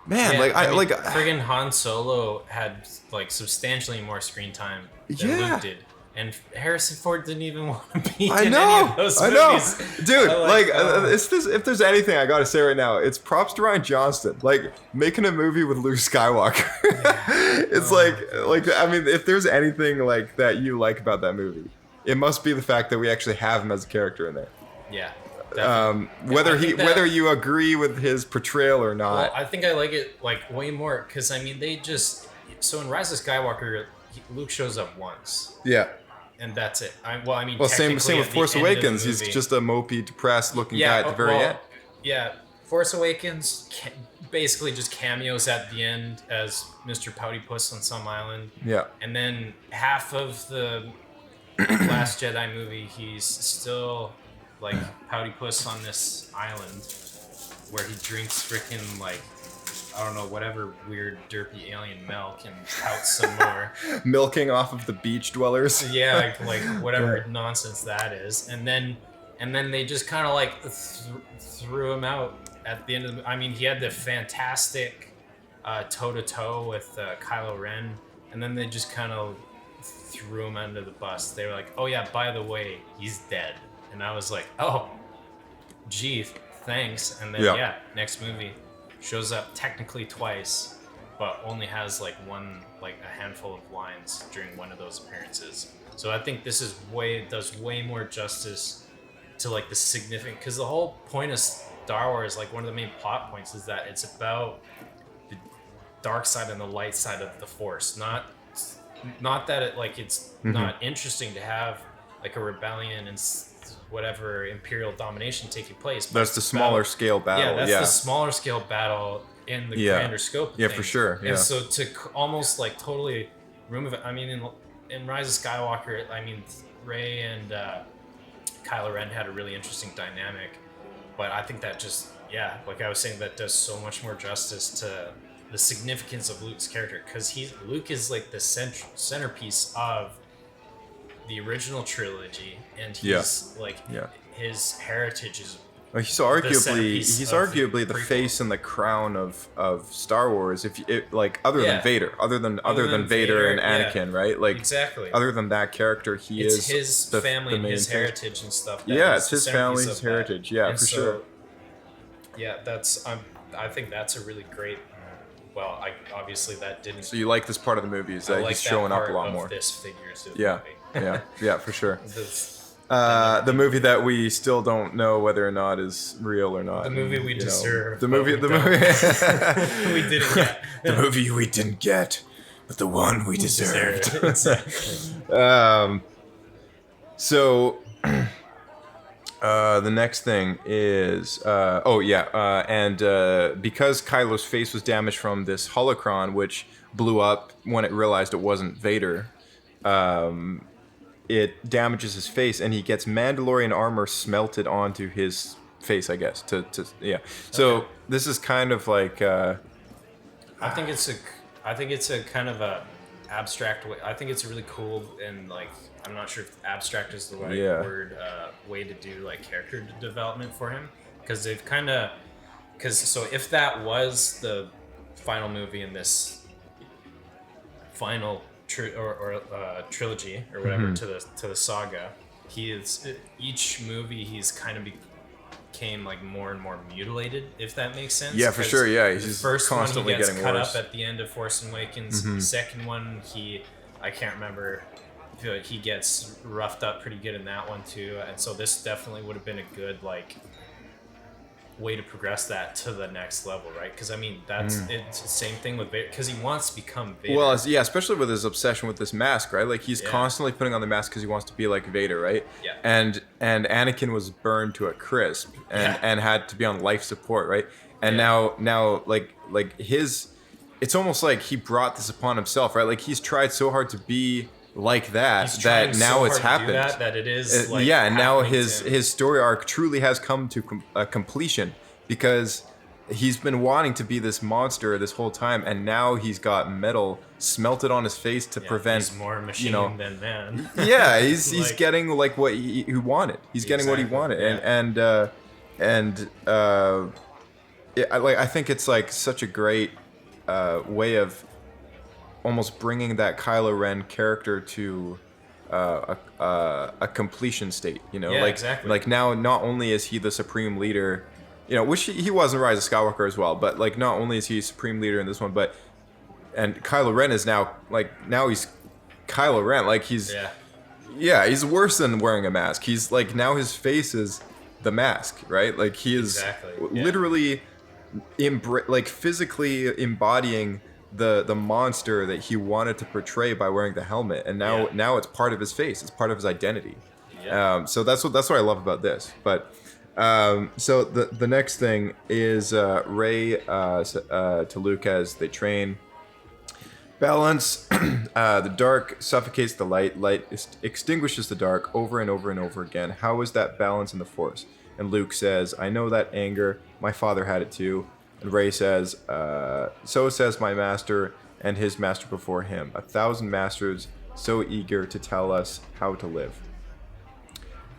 man, friggin' Han Solo had like substantially more screen time than Luke did. And Harrison Ford didn't even want to be in any of those movies. Dude, if there's anything I gotta say right now, it's props to Ryan Johnston. Like, making a movie with Luke Skywalker. It's I mean, if there's anything like that you like about that movie, it must be the fact that we actually have him as a character in there. Yeah. Whether you agree with his portrayal or not. Well, I think I like it like way more because I mean so in Rise of Skywalker, Luke shows up once. Yeah. And that's it. Same with Force Awakens. He's just a mopey, depressed looking guy at the very end. Yeah, Force Awakens basically just cameos at the end as Mr. Pouty Puss on some island. Yeah. And then half of the Last Jedi movie, he's still like Pouty Puss on this island where he drinks freaking like, I don't know, whatever weird derpy alien milk and pouts some more. Milking off of the beach dwellers. Yeah, like whatever nonsense that is. And then they just kind of like threw him out at the end of the... I mean, he had the fantastic toe-to-toe with Kylo Ren, and then they just kind of threw him under the bus. They were like, oh yeah, by the way, he's dead. And I was like, oh, gee, thanks. And then, next movie shows up technically twice, but only has like a handful of lines during one of those appearances. So I think this does way more justice to like the significant, because the whole point of Star Wars, like one of the main plot points is that it's about the dark side and the light side of the Force. Not that it like it's not interesting to have like a rebellion and whatever imperial domination taking place. That's the smaller scale battle. Yeah, that's the smaller scale battle in the grander scope of things. For sure. Yeah. And so to almost like totally remove it, I mean, in Rise of Skywalker, I mean, Rey and Kylo Ren had a really interesting dynamic, but I think that just, like I was saying, that does so much more justice to the significance of Luke's character, because Luke is like the centerpiece of the original trilogy, and he's his heritage is he's arguably the face and the crown of Star Wars, other than Vader and Anakin, right? Like, exactly. Other than that character, it's his family and his heritage and stuff. It's his family, his heritage. Yeah, and for sure. Yeah, I think that's a really great. Well, obviously that didn't. So you like this part of the movie? Is that he's showing up a lot more? This figures of yeah, for sure. The movie that we still don't know whether or not is real or not. The movie we deserve. The movie we didn't get. The movie we didn't get, but the one we deserved. So. The next thing is, and because Kylo's face was damaged from this holocron, which blew up when it realized it wasn't Vader, it damages his face, and he gets Mandalorian armor smelted onto his face, I guess. Yeah. So this is kind of like. I think it's a kind of a abstract way. I think it's really cool, and like I'm not sure if abstract is the right word way to do like character development for him, because they've kind of so if that was the final movie in this final trilogy or whatever to the saga, each movie he's kind of became like more and more mutilated, if that makes sense. Yeah, for sure. Yeah, he's the first constantly one he gets getting cut worse. up at the end of Force Awakens. The second one I can't remember. I feel like he gets roughed up pretty good in that one too, and so this definitely would have been a good like way to progress that to the next level, right? Because I mean it's the same thing with Vader, because he wants to become Vader. Well, yeah, especially with his obsession with this mask, right? Like he's constantly putting on the mask because he wants to be like Vader, right? Yeah. And Anakin was burned to a crisp and had to be on life support, right? And now like his, it's almost like he brought this upon himself, right? Like he's tried so hard to be like that that now it's happened. That it is like and now his story arc truly has come to completion, because he's been wanting to be this monster this whole time, and now he's got metal smelted on his face to prevent. He's more machine than man. Yeah, he's getting like what he wanted. He's getting what he wanted, I think it's like such a great way of almost bringing that Kylo Ren character to a completion state, exactly. Like now, not only is he the supreme leader, which he was in Rise of Skywalker as well, but like not only is he supreme leader in this one, and Kylo Ren is now he's Kylo Ren, like he's he's worse than wearing a mask. He's like, now his face is the mask, right? Like he is literally like physically embodying the monster that he wanted to portray by wearing the helmet, and now it's part of his face. It's part of his identity. So that's what I love about this. But so the next thing is Rey to Luke as they train. Balance. The dark suffocates the light. Light extinguishes the dark over and over and over again. How is that balance in the Force? And Luke says, I know that anger. My father had it too. And Rey says, so says my master and his master before him. 1,000 masters so eager to tell us how to live.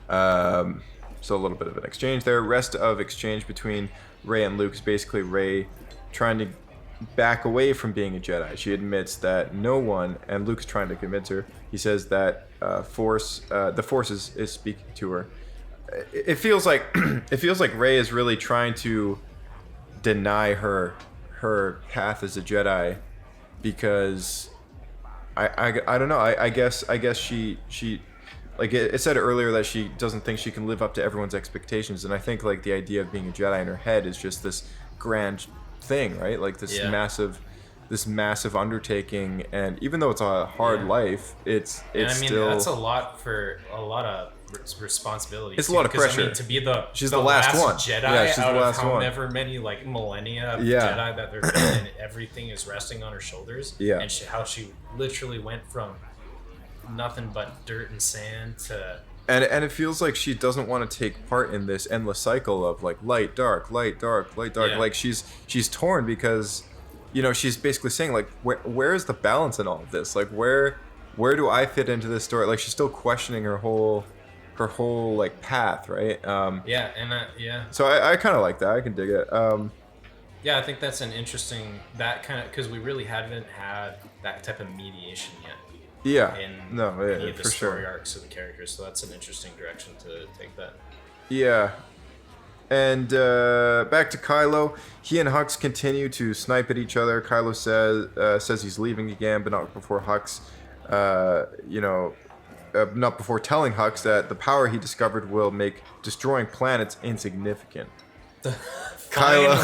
So a little bit of an exchange there. Rest of exchange between Rey and Luke is basically Rey trying to back away from being a Jedi. She admits that no one, and Luke's trying to convince her. He says that the Force is speaking to her. It feels like Rey is really trying to deny her path as a Jedi, because I don't know. I guess she like it said earlier that she doesn't think she can live up to everyone's expectations, and I think like the idea of being a Jedi in her head is just this grand thing, right? Like this massive undertaking, and even though it's a hard life, it's still, that's a lot of responsibility. It's a lot of pressure. To be the last one. Jedi she's out the last of one. however many like millennia of Jedi that there's been, and everything is resting on her shoulders. Yeah. And how she literally went from nothing but dirt and sand to. And it feels like she doesn't want to take part in this endless cycle of like light, dark, light, dark, light, dark. Yeah. Like she's torn because, she's basically saying like, where is the balance in all of this? Like where do I fit into this story? Like she's still questioning her whole like path, right? So I kind of like that. I can dig it. I think that's an interesting because we really haven't had that type of mediation yet. Yeah. In any of the story arcs of the characters, so that's an interesting direction to take that. Yeah. And back to Kylo. He and Hux continue to snipe at each other. Kylo says he's leaving again, but not before Hux, not before telling Hux that the power he discovered will make destroying planets insignificant. Finally.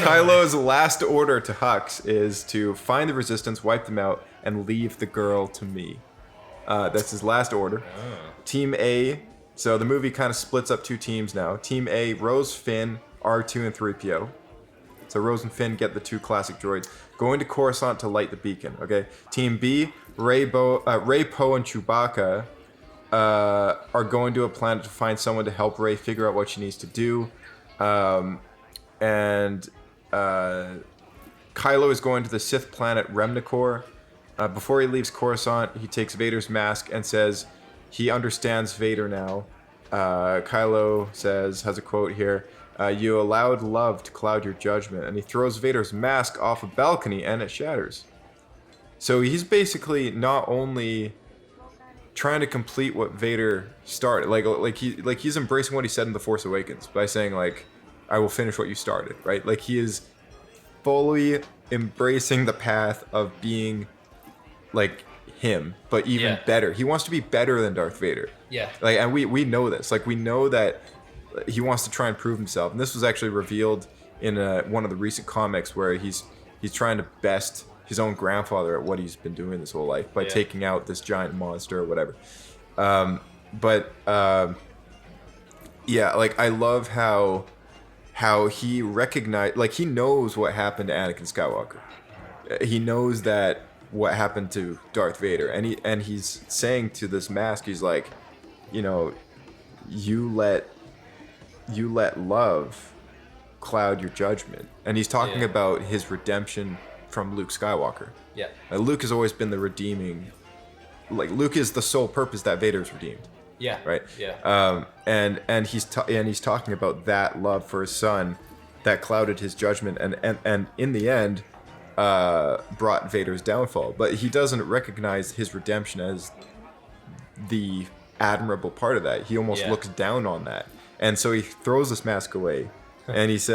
Kylo's last order to Hux is to find the Resistance, wipe them out, and leave the girl to me. That's his last order. Oh. Team A. So the movie kind of splits up two teams now. Team A, Rose, Finn, R2, and 3PO. So Rose and Finn get the two classic droids. Going to Coruscant to light the beacon. Okay. Team B, Rey, Poe, and Chewbacca are going to a planet to find someone to help Rey figure out what she needs to do. And Kylo is going to the Sith planet Remnicor. Before he leaves Coruscant, he takes Vader's mask and says he understands Vader now. Kylo has a quote here, "You allowed love to cloud your judgment," and he throws Vader's mask off a balcony and it shatters. So he's basically not only trying to complete what Vader started, like he's embracing what he said in The Force Awakens by saying like, "I will finish what you started," right? Like he is fully embracing the path of being like him, but even better. He wants to be better than Darth Vader. Yeah. Like, and we know this. Like, we know that he wants to try and prove himself. And this was actually revealed in one of the recent comics where he's trying to best his own grandfather at what he's been doing this whole life by taking out this giant monster or whatever. Yeah, like I love how he recognized, like he knows what happened to Anakin Skywalker. He knows that what happened to Darth Vader, and he's saying to this mask, he's like, you know, you let love cloud your judgment, and he's talking about his redemption from Luke Skywalker. Yeah, Luke has always been the redeeming, like Luke is the sole purpose that Vader's redeemed. Yeah. Right. Yeah. And he's talking about that love for his son that clouded his judgment, and in the end, brought Vader's downfall. But he doesn't recognize his redemption as the admirable part of that. He almost looks down on that, and so he throws this mask away, and he's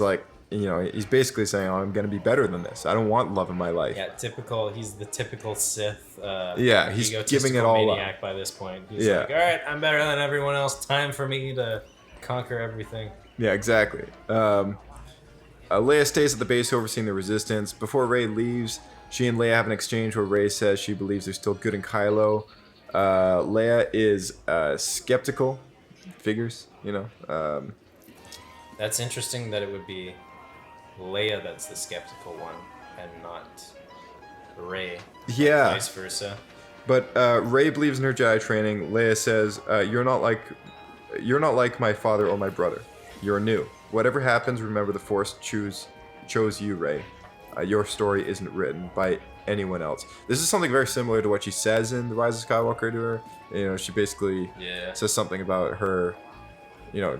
like, you know, he's basically saying, "Oh, I'm gonna be better than this. I don't want love in my life." Yeah, he's the typical Sith. He's giving it all maniac up by this point. He's like, all right, I'm better than everyone else. Time for me to conquer everything. Yeah, exactly. Leia stays at the base overseeing the resistance. Before Rey leaves, she and Leia have an exchange where Rey says she believes there's still good in Kylo. Leia is skeptical. Figures, you know. That's interesting that it would be Leia that's the skeptical one and not Rey. Yeah. Vice versa. But Rey believes in her Jedi training. Leia says, "You're not like my father or my brother. You're new. Whatever happens, remember the Force chose you, Rey. Your story isn't written by anyone else." This is something very similar to what she says in The Rise of Skywalker to her. You know, she basically says something about her, you know,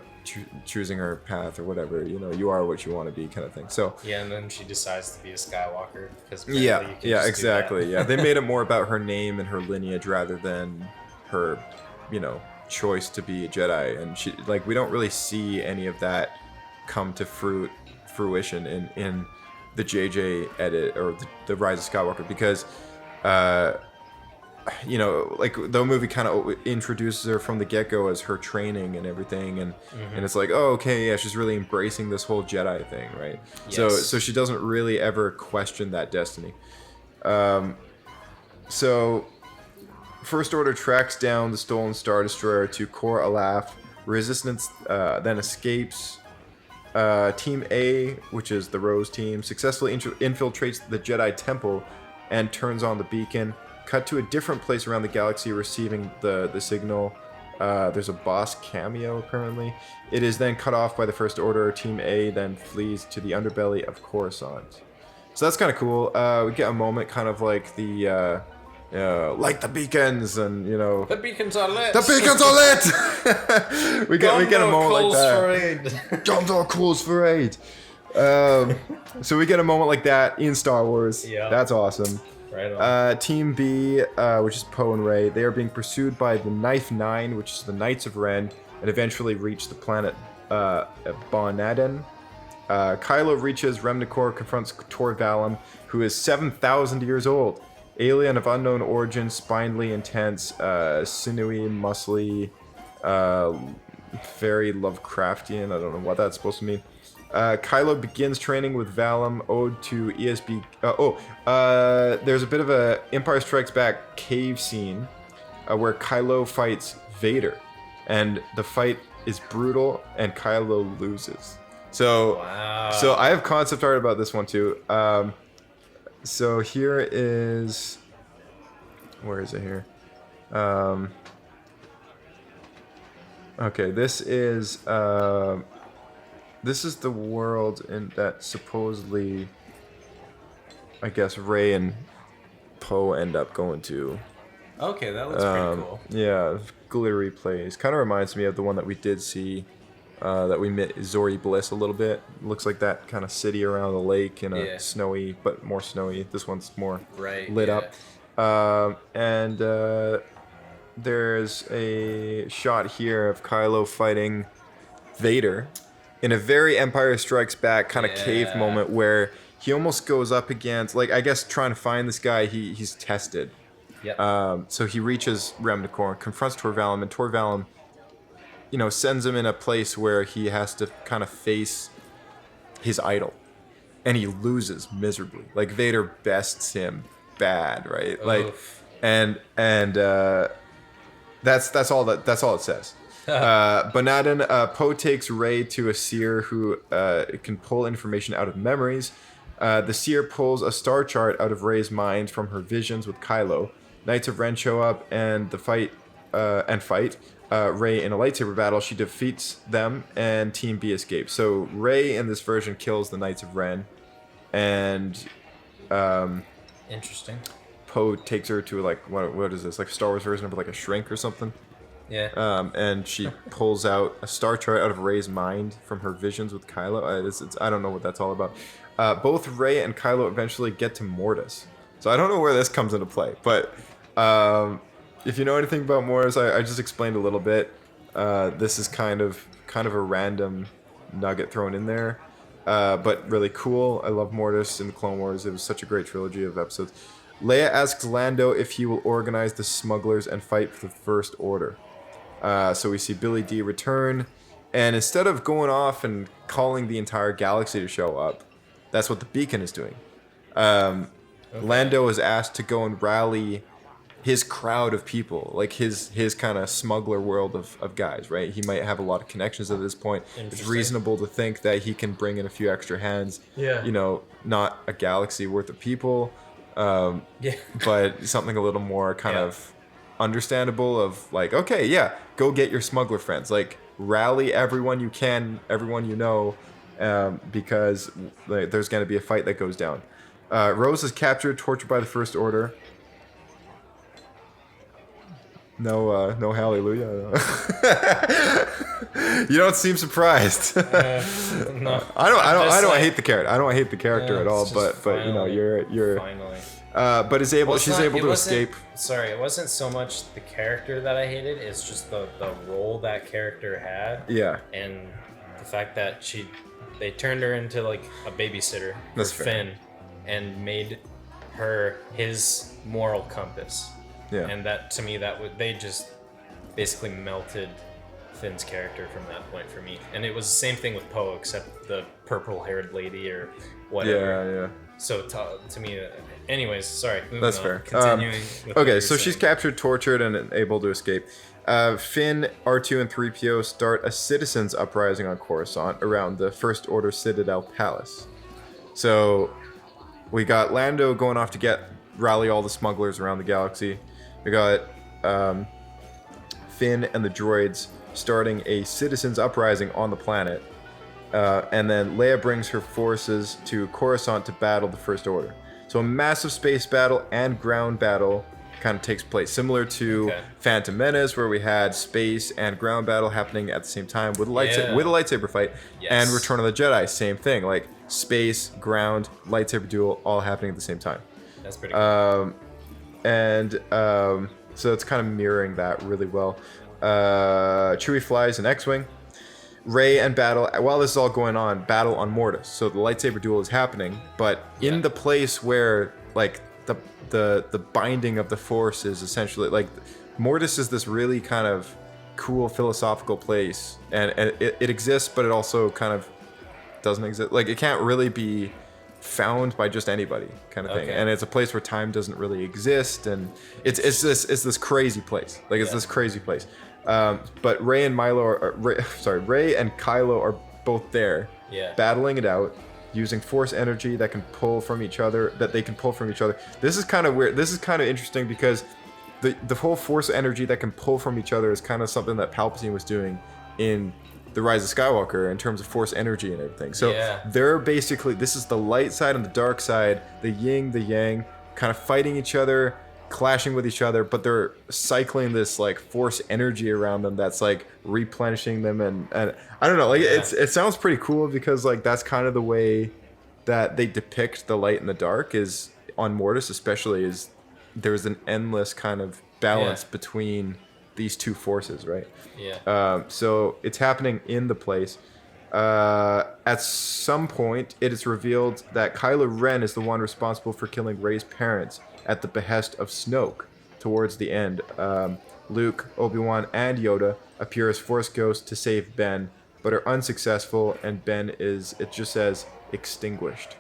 choosing her path or whatever. You know, you are what you want to be, kind of thing. So yeah, and then she decides to be a Skywalker because exactly. Yeah, they made it more about her name and her lineage rather than her, you know, choice to be a Jedi. And she, like, we don't really see any of that come to fruition in the JJ edit or the Rise of Skywalker, because you know, like the movie kind of introduces her from the get-go as her training and everything, and it's like, oh, okay, yeah, she's really embracing this whole Jedi thing, right? Yes. So she doesn't really ever question that destiny. So First Order tracks down the stolen Star Destroyer to Kor Alaf. Resistance then escapes. Team A, which is the Rose team, successfully infiltrates the Jedi Temple and turns on the beacon. Cut to a different place around the galaxy, receiving the signal. There's a boss cameo currently. It is then cut off by the First Order. Team A then flees to the underbelly of Coruscant. So that's kind of cool. We get a moment kind of like the like the beacons, and you know, the beacons are lit. The beacons are lit. we get a moment like that. John Doe calls for aid. So we get a moment like that in Star Wars. Yeah, that's awesome. Right on. Team B, which is Poe and Rey, they are being pursued by the Knife Nine, which is the Knights of Ren, and eventually reach the planet Bonaden. Kylo reaches Remnicor, confronts Tor Valum, who is 7,000 years old. Alien of unknown origin, spindly, intense, sinewy, muscly, very Lovecraftian. I don't know what that's supposed to mean. Kylo begins training with Valum, ode to ESB. There's a bit of a Empire Strikes Back cave scene where Kylo fights Vader, and the fight is brutal, and Kylo loses. So I have concept art about this one too. So here is, where is it here? Okay, this is the world that supposedly, I guess, Rey and Poe end up going to. Okay, that looks pretty cool. Yeah, glittery place. Kind of reminds me of the one that we did see, that we met Zori Bliss a little bit. Looks like that kind of city around the lake in a snowy, but more snowy. This one's more lit up. And there's a shot here of Kylo fighting Vader in a very Empire Strikes Back kind of cave moment where he almost goes up against, like, I guess trying to find this guy, he's tested. Yep. So he reaches Remdicor, confronts Torvallum, and Torvallum, sends him in a place where he has to kind of face his idol, and he loses miserably. Like, Vader bests him bad, right? Oof. Like, and that's all it says. Banadan, Poe takes Rey to a seer who can pull information out of memories. The seer pulls a star chart out of Rey's mind from her visions with Kylo. Knights of Ren show up and fight Rey in a lightsaber battle. She defeats them, and Team B escapes. So Rey in this version kills the Knights of Ren, and interesting. Poe takes her to, like, what is this, like, Star Wars version of, like, a shrink or something. Yeah. And she pulls out a star chart out of Rey's mind from her visions with Kylo. I don't know what that's all about. Both Rey and Kylo eventually get to Mortis. So I don't know where this comes into play, but if you know anything about Mortis, I just explained a little bit. This is kind of a random nugget thrown in there, but really cool. I love Mortis in the Clone Wars. It was such a great trilogy of episodes. Leia asks Lando if he will organize the smugglers and fight for the First Order. So we see Billy D return, and instead of going off and calling the entire galaxy to show up, that's what the Beacon is doing. Lando is asked to go and rally his crowd of people, like his kind of smuggler world of guys, right? He might have a lot of connections at this point. It's reasonable to think that he can bring in a few extra hands. Yeah. Not a galaxy worth of people, but something a little more kind of understandable of, like, okay, yeah, go get your smuggler friends. Like, rally everyone you can, everyone you know, because there's going to be a fight that goes down. Rose is captured, tortured by the First Order. No hallelujah. You don't seem surprised. No. I don't hate the character. I don't hate the character at all. But finally, you're. Finally. But she's able to escape. Sorry, it wasn't so much the character that I hated. It's just the role that character had. Yeah. And the fact that they turned her into, like, a babysitter for Finn, and made her his moral compass. Yeah. And that, to me, they just basically melted Finn's character from that point for me. And it was the same thing with Poe, except the purple-haired lady or whatever. Yeah. So to me, anyways, sorry. That's on. fair. Continuing. Okay, so she's captured, tortured, and able to escape. Finn, R2, and 3PO start a citizens' uprising on Coruscant around the First Order Citadel Palace. So we got Lando going off to rally all the smugglers around the galaxy. We got Finn and the droids starting a citizens' uprising on the planet. And then Leia brings her forces to Coruscant to battle the First Order. So a massive space battle and ground battle kind of takes place, similar to Phantom Menace, where we had space and ground battle happening at the same time with a lightsaber fight. Yes. And Return of the Jedi, same thing, like space, ground, lightsaber duel, all happening at the same time. That's pretty cool. So it's kind of mirroring that really well. Chewie flies an X-Wing. Rey and while this is all going on, battle on Mortis. So the lightsaber duel is happening, but in the place where, like, the binding of the Force is essentially, like, Mortis is this really kind of cool philosophical place, and it exists, but it also kind of doesn't exist. Like, it can't really be found by just anybody, kind of thing. And it's a place where time doesn't really exist, and it's this crazy place. Like, it's this crazy place. But Rey and Rey and Kylo are both there, battling it out, using Force energy that they can pull from each other. This is kind of weird. This is kind of interesting because the whole force energy that can pull from each other is kind of something that Palpatine was doing in the Rise of Skywalker in terms of force energy and everything. So they're basically, this is the light side and the dark side, the yin, the yang, kind of fighting each other, clashing with each other, but they're cycling this like force energy around them that's like replenishing them, and I don't know, like it sounds pretty cool because like that's kind of the way that they depict the light and the dark is on Mortis, especially, is there's an endless kind of balance between these two forces, right? So it's happening in the place. At some point, it is revealed that Kylo Ren is the one responsible for killing Rey's parents at the behest of Snoke. Towards the end, Luke, Obi-Wan, and Yoda appear as Force ghosts to save Ben, but are unsuccessful, and Ben is, it just says, extinguished.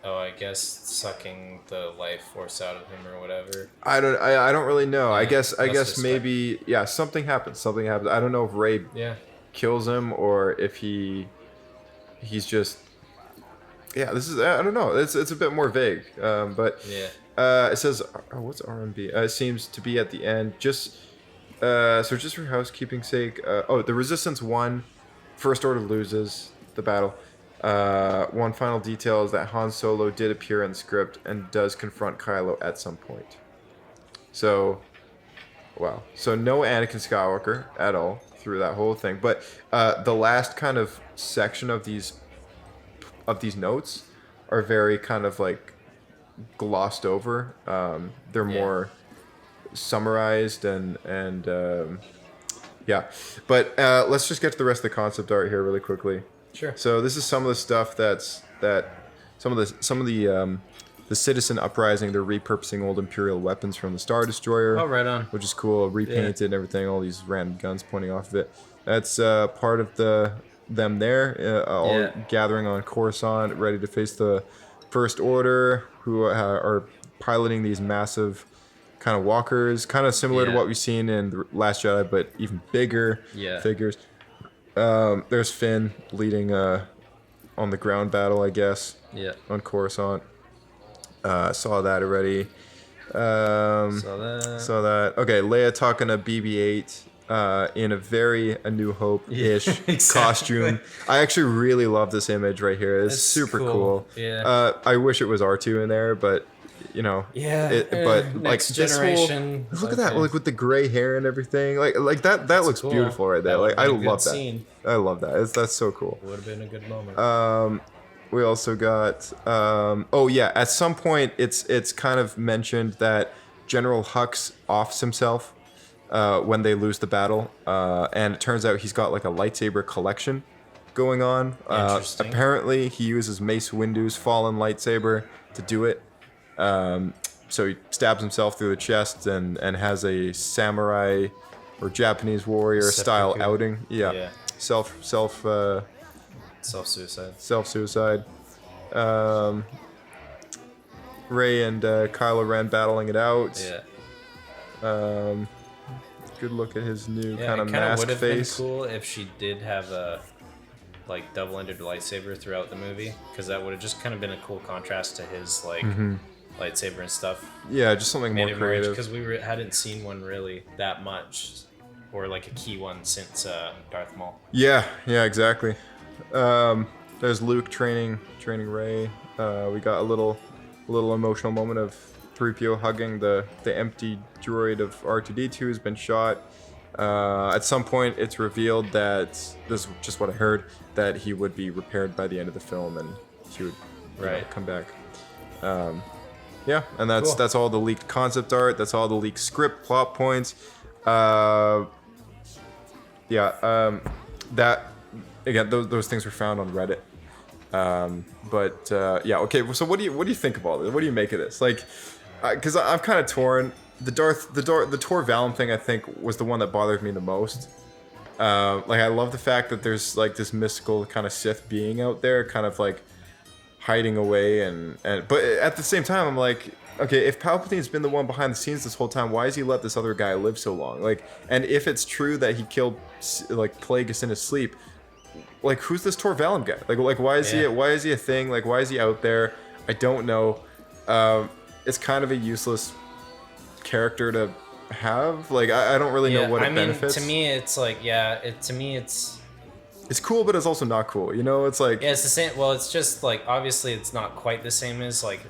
I guess sucking the life force out of him or whatever. I don't really know. I guess maybe something happens. I don't know if Rey kills him or if he's just this is, I don't know. It's a bit more vague. But it says what's RMB? It seems to be at the end. Just for housekeeping's sake. The Resistance won. First Order loses the battle. One final detail is that Han Solo did appear in the script and does confront Kylo at some point. So, wow. So no Anakin Skywalker at all through that whole thing. But the last kind of section of these notes are very kind of like glossed over. They're more summarized and But let's just get to the rest of the concept art here really quickly. Sure. So this is some of the stuff some of the citizen uprising. They're repurposing old Imperial weapons from the Star Destroyer. Oh, right on. Which is cool. Repainted and everything. All these random guns pointing off of it. That's part of them there, all gathering on Coruscant, ready to face the First Order, who are piloting these massive kind of walkers, kind of similar to what we've seen in The Last Jedi, but even bigger figures. There's Finn leading on the ground battle, I guess. On Coruscant. Saw that already. Saw that. Okay, Leia talking to BB-8 in a very A New Hope-ish costume. I actually really love this image right here. It's super cool. Yeah. I wish it was R2 in there, but you know. But like this generation. Look at that, like with the gray hair and everything. Like that looks cool. Beautiful right there. Like I love that. Scene. I love that. That's so cool. Would have been a good moment. We also got at some point it's kind of mentioned that General Hux offs himself when they lose the battle, and it turns out he's got like a lightsaber collection going on. Apparently he uses Mace Windu's fallen lightsaber to do it. So he stabs himself through the chest and has a samurai or Japanese warrior style outing. Self-suicide. Rey and Kylo Ren battling it out. Good look at his new kind of mask would have face. Been cool if she did have a like double-ended lightsaber throughout the movie, because that would have just kind of been a cool contrast to his like lightsaber and stuff. Yeah, just something more creative. Because we hadn't seen one really that much, or like a key one since Darth Maul. Yeah, exactly. There's Luke training Rey. We got a little emotional moment of 3PO hugging the empty droid of R2-D2 who's been shot. At some point, it's revealed that this is just what I heard, that he would be repaired by the end of the film and he would come back. And that's all the leaked concept art. That's all the leaked script plot points. That again, those things were found on Reddit. Okay. So what do you think of all this? What do you make of this? Like, because I'm kind of torn. The Tor Valen thing, I think, was the one that bothered me the most. Like, I love the fact that there's like this mystical kind of Sith being out there, kind of like hiding away, but at the same time, I'm like, okay, if Palpatine's been the one behind the scenes this whole time, why has he let this other guy live so long? Like, and if it's true that he killed like Plagueis in his sleep, like, who's this Tor Valen guy? Like why is he a thing? Like, why is he out there? I don't know. it's kind of a useless character to have. Like I don't really know what it benefits. To me, it's like it's cool, but it's also not cool. You know, it's like it's the same. Well, it's just like obviously it's not quite the same as like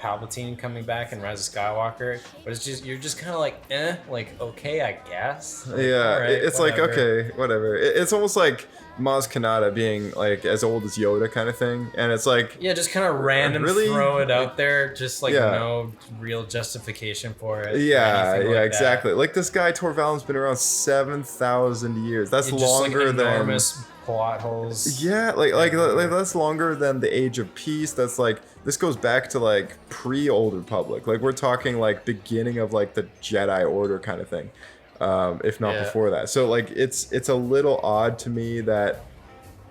Palpatine coming back in Rise of Skywalker, but it's just you're just kind of like like okay, I guess. Like, yeah, right, it's whatever. like okay, whatever. It's almost like Maz Kanata being like as old as Yoda kind of thing, and it's like just kind of random really, throw it out there, just like yeah. no real justification for it. Yeah, or like exactly. That. Like this guy Torvalin's been around 7,000 years. That's longer like than enormous plot holes. Yeah, like that's longer than the Age of Peace. That's like this goes back to like pre-Old Republic. Like we're talking like beginning of like the Jedi Order kind of thing, if not before that. So like it's a little odd to me that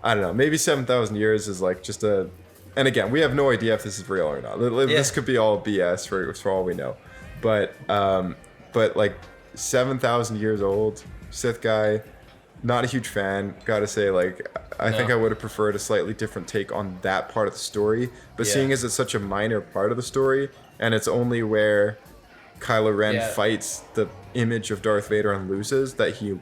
I don't know. Maybe 7,000 years is like just a, and again we have no idea if this is real or not. This could be all BS for all we know, but like 7,000 years old Sith guy. Not a huge fan, gotta say. Like, I think I would have preferred a slightly different take on that part of the story. But seeing as it's such a minor part of the story, and it's only where Kylo Ren fights the image of Darth Vader and loses, that he,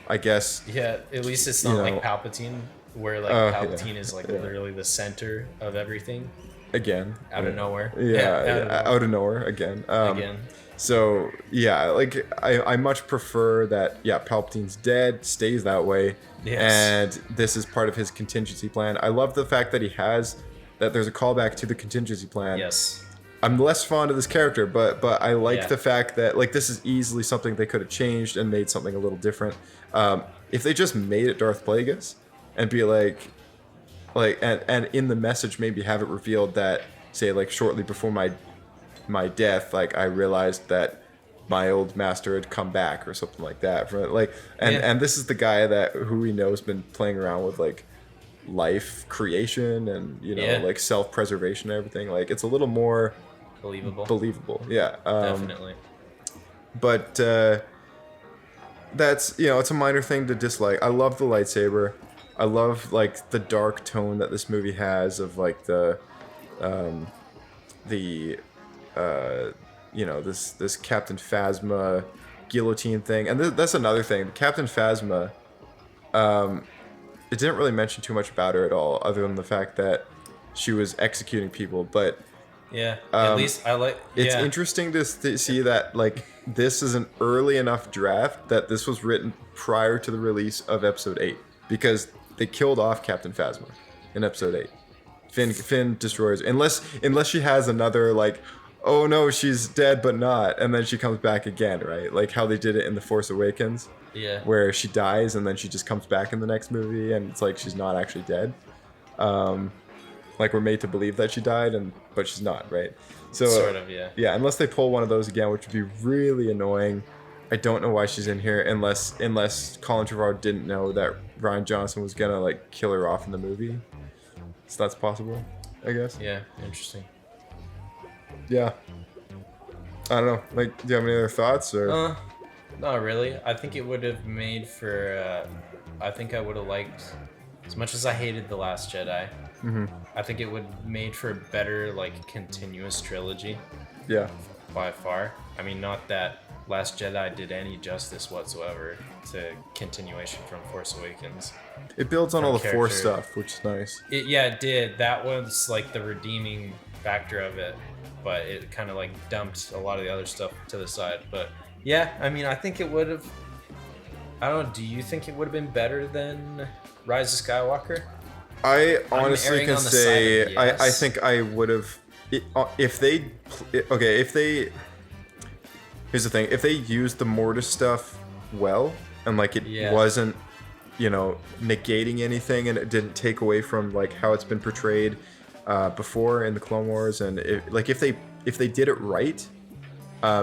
I guess... Yeah, at least it's not like Palpatine, where like Palpatine is like literally the center of everything. Again. Out of nowhere. Out of nowhere, again. So, yeah, like, I much prefer that, Palpatine's dead, stays that way, and this is part of his contingency plan. I love the fact that that there's a callback to the contingency plan. Yes. I'm less fond of this character, but I like the fact that, like, this is easily something they could have changed and made something a little different. If they just made it Darth Plagueis and be and in the message maybe have it revealed that, say, like, shortly before my death, like I realized that my old master had come back or something like that. And this is the guy who we know has been playing around with like life creation and like self-preservation and everything. Like it's a little more believable. Yeah, definitely. But that's it's a minor thing to dislike. I love the lightsaber. I love like the dark tone that this movie has of like this Captain Phasma guillotine thing. And that's another thing. Captain Phasma, it didn't really mention too much about her at all, other than the fact that she was executing people. But at least I like. It's interesting to see that like this is an early enough draft that this was written prior to the release of Episode 8, because they killed off Captain Phasma in Episode 8. Finn destroys her. Unless she has another like, oh no, she's dead but not, and then she comes back again, right? Like how they did it in The Force Awakens. Yeah. Where she dies and then she just comes back in the next movie and it's like she's not actually dead. Like we're made to believe that she died but she's not, right? So sort of, yeah. Yeah, unless they pull one of those again, which would be really annoying. I don't know why she's in here unless Colin Trevorrow didn't know that Rian Johnson was gonna like kill her off in the movie. So that's possible, I guess. Yeah, interesting. Yeah. I don't know. Like, do you have any other thoughts or? Not really. I think it would have made for. I think I would have liked, as much as I hated The Last Jedi. Mm-hmm. I think it would have made for a better like continuous trilogy. Yeah. By far. I mean, not that Last Jedi did any justice whatsoever to continuation from Force Awakens. It builds on all the Force stuff, which is nice. It did. That was like the redeeming factor of it, but it kind of like dumped a lot of the other stuff to the side. But yeah, I mean, I think it would have. I don't know. Do you think it would have been better than Rise of Skywalker? I honestly can say yes. I think I would have if they. Here's the thing: if they used the Mortis stuff well, and like it wasn't, negating anything, and it didn't take away from like how it's been portrayed before in the Clone Wars, and if they did it right,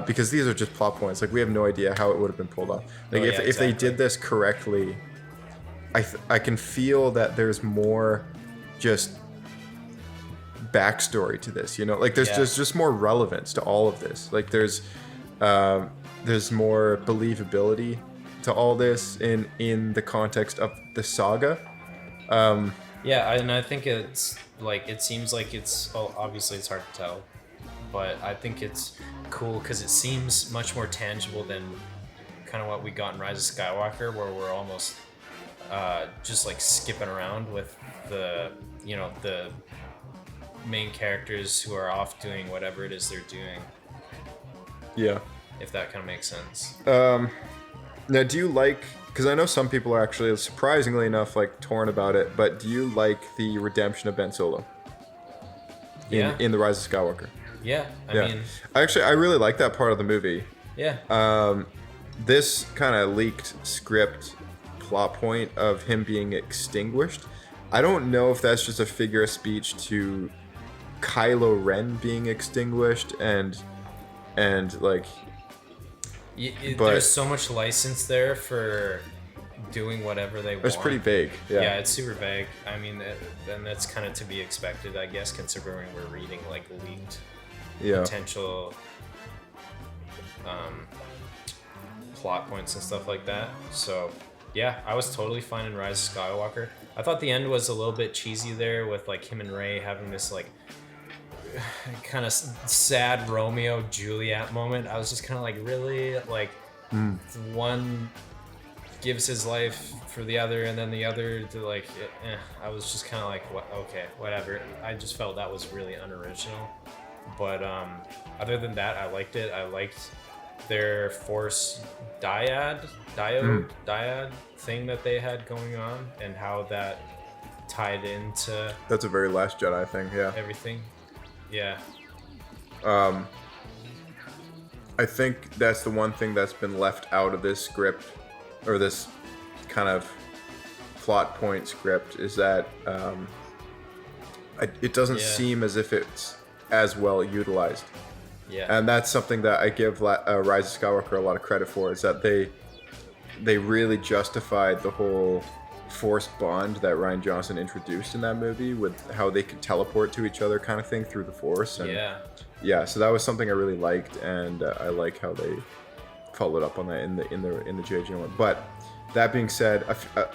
because these are just plot points, like we have no idea how it would have been pulled off. Like if they did this correctly, I can feel that there's more just backstory to this. Like there's just more relevance to all of this. Like there's more believability to all this in the context of the saga. And I think it's like, it seems like it's, well, obviously it's hard to tell, but I think it's cool because it seems much more tangible than kind of what we got in Rise of Skywalker, where we're almost just like skipping around with the main characters who are off doing whatever it is they're doing. Yeah. If that kind of makes sense. Now, do you like? Because I know some people are actually, surprisingly enough, like torn about it. But do you like the redemption of Ben Solo? In the Rise of Skywalker. Yeah. I mean, I really like that part of the movie. Yeah. This kind of leaked script plot point of him being extinguished. I don't know if that's just a figure of speech to Kylo Ren being extinguished and like. There's so much license there for doing whatever they want. It's pretty vague. Yeah, it's super vague. I mean, and that's kind of to be expected, I guess, considering we're reading like leaked potential plot points and stuff like that. So yeah, I was totally fine in Rise of Skywalker. I thought the end was a little bit cheesy there with like him and Rey having this like kind of sad Romeo Juliet moment. I was just kind of like, really, like one gives his life for the other and then the other to like I was just kind of like, what, okay, whatever. I just felt that was really unoriginal, but other than that, I liked it. I liked their Force dyad thing that they had going on and how that tied into that's a very Last Jedi thing. Everything. Yeah. I think that's the one thing that's been left out of this script, or this kind of plot point script, is that it doesn't seem as if it's as well utilized. Yeah. And that's something that I give Rise of Skywalker a lot of credit for, is that they really justified the whole Force bond that Rian Johnson introduced in that movie with how they could teleport to each other kind of thing through the Force. And so that was something I really liked, and I like how they followed up on that in the JJ one. But that being said,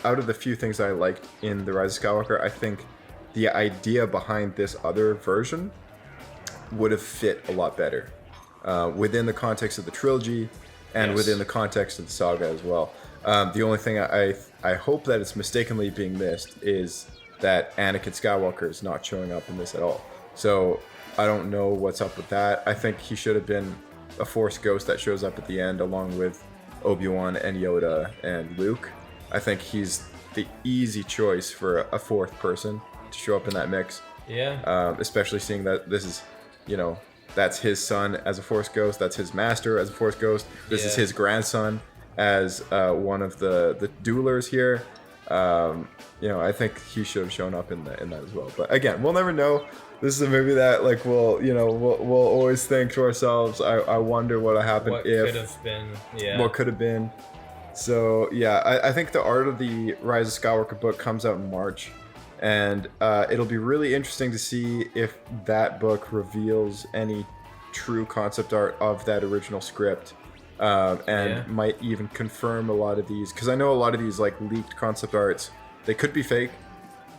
out of the few things I liked in the Rise of Skywalker, I think the idea behind this other version would have fit a lot better within the context of the trilogy and within the context of the saga as well. The only thing I hope that it's mistakenly being missed is that Anakin Skywalker is not showing up in this at all. So I don't know what's up with that. I think he should have been a Force ghost that shows up at the end along with Obi-Wan and Yoda and Luke. I think he's the easy choice for a fourth person to show up in that mix. Yeah. Especially seeing that this is, that's his son as a Force ghost. That's his master as a Force ghost. This is his grandson as one of the duelers here. I think he should have shown up in that as well. But again, we'll never know. This is a movie that like we'll always think to ourselves, I wonder what'll happen what if could have been. Yeah. What could have been. So yeah, I think the art of the Rise of Skywalker book comes out in March, and it'll be really interesting to see if that book reveals any true concept art of that original script. Might even confirm a lot of these, because I know a lot of these like leaked concept arts, they could be fake,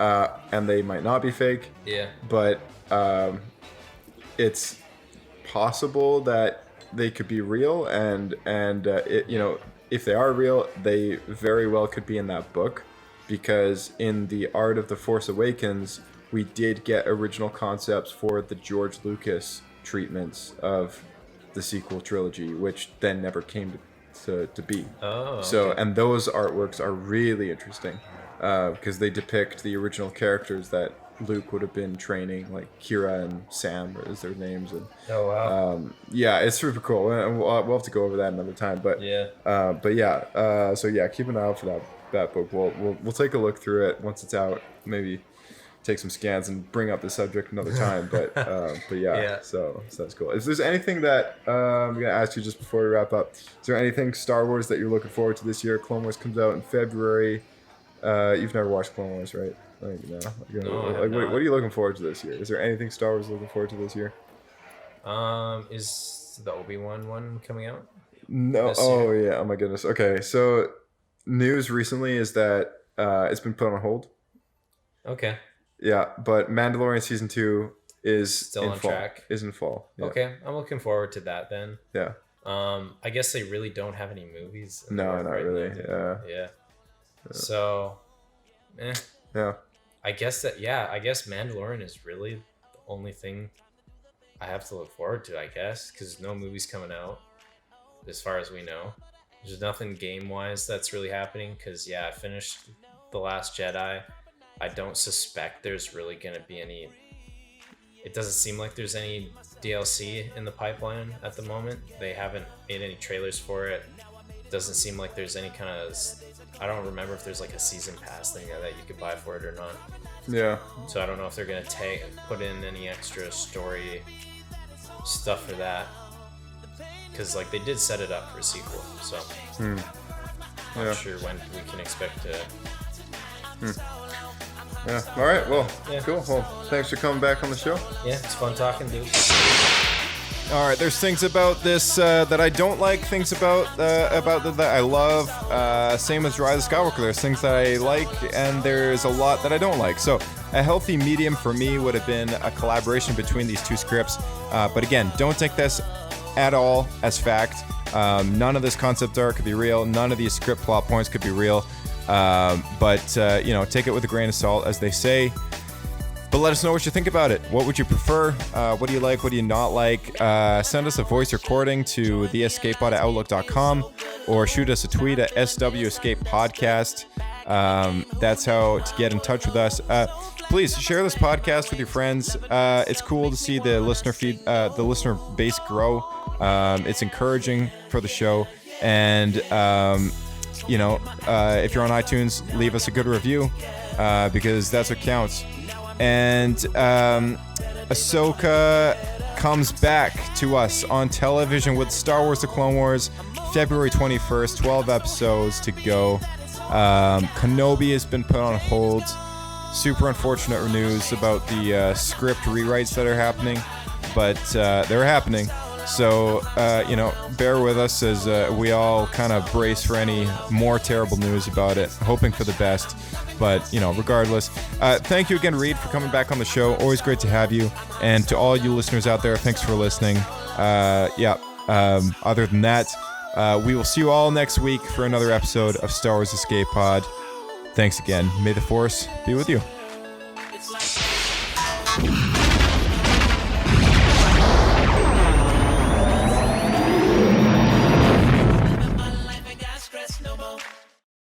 and they might not be fake. Yeah. But it's possible that they could be real, and if they are real, they very well could be in that book, because in the Art of the Force Awakens, we did get original concepts for the George Lucas treatments of the sequel trilogy, which then never came to be. And those artworks are really interesting because they depict the original characters that Luke would have been training, like Kira and Sam is their names. And it's super cool, and we'll have to go over that another time. But keep an eye out for that book. We'll take a look through it once it's out. Maybe take some scans and bring up the subject another time, so that's cool. If there's anything that I'm gonna ask you just before we wrap up, is there anything Star Wars that you're looking forward to this year? Clone Wars comes out in February. You've never watched Clone Wars, right? What are you looking forward to this year? Is there anything Star Wars looking forward to this year? Is the Obi-Wan one coming out? No. Oh yeah. Oh my goodness. Okay. So news recently is that it's been put on hold. Okay. Yeah, but Mandalorian season 2 is Still in on fall. track. Is in fall. Yeah. Okay, I'm looking forward to that then. Yeah. I guess they really don't have any movies. in the No, work not right really. now, do they? Yeah. Yeah. So, Yeah. I guess Mandalorian is really the only thing I have to look forward to, I guess, because no movie's coming out as far as we know. There's nothing game-wise that's really happening because, I finished The Last Jedi. I don't suspect there's really going to be any... It doesn't seem like there's any DLC in the pipeline at the moment. They haven't made any trailers for it. Doesn't seem like there's any kind of... I don't remember if there's like a season pass thing that you could buy for it or not. Yeah. So I don't know if they're going to put in any extra story stuff for that. Because like they did set it up for a sequel. So not sure when we can expect to... Yeah. All right. Well, Yeah. cool. Well, thanks for coming back on the show. Yeah, it's fun talking, dude. All right. There's things about this that I don't like. Things about that I love. Same as Rise of Skywalker. There's things that I like, and there's a lot that I don't like. So a healthy medium for me would have been a collaboration between these two scripts. But again, don't take this at all as fact. None of this concept art could be real. None of these script plot points could be real. But take it with a grain of salt, as they say. But let us know what you think about it. What would you prefer? What do you like? What do you not like? Send us a voice recording to theescapepod@outlook.com or shoot us a tweet at SWEscapePodcast. That's how to get in touch with us. Please share this podcast with your friends. It's cool to see the listener base grow. It's encouraging for the show. And if you're on iTunes, leave us a good review because that's what counts. And Ahsoka comes back to us on television with Star Wars: The Clone Wars, February 21st, 12 episodes to go. Kenobi has been put on hold. Super unfortunate news about the script rewrites that are happening, but they're happening. So, bear with us as we all kind of brace for any more terrible news about it, hoping for the best. But, regardless, thank you again, Reid, for coming back on the show. Always great to have you. And to all you listeners out there, thanks for listening. Other than that, we will see you all next week for another episode of Star Wars Escape Pod. Thanks again. May the Force be with you.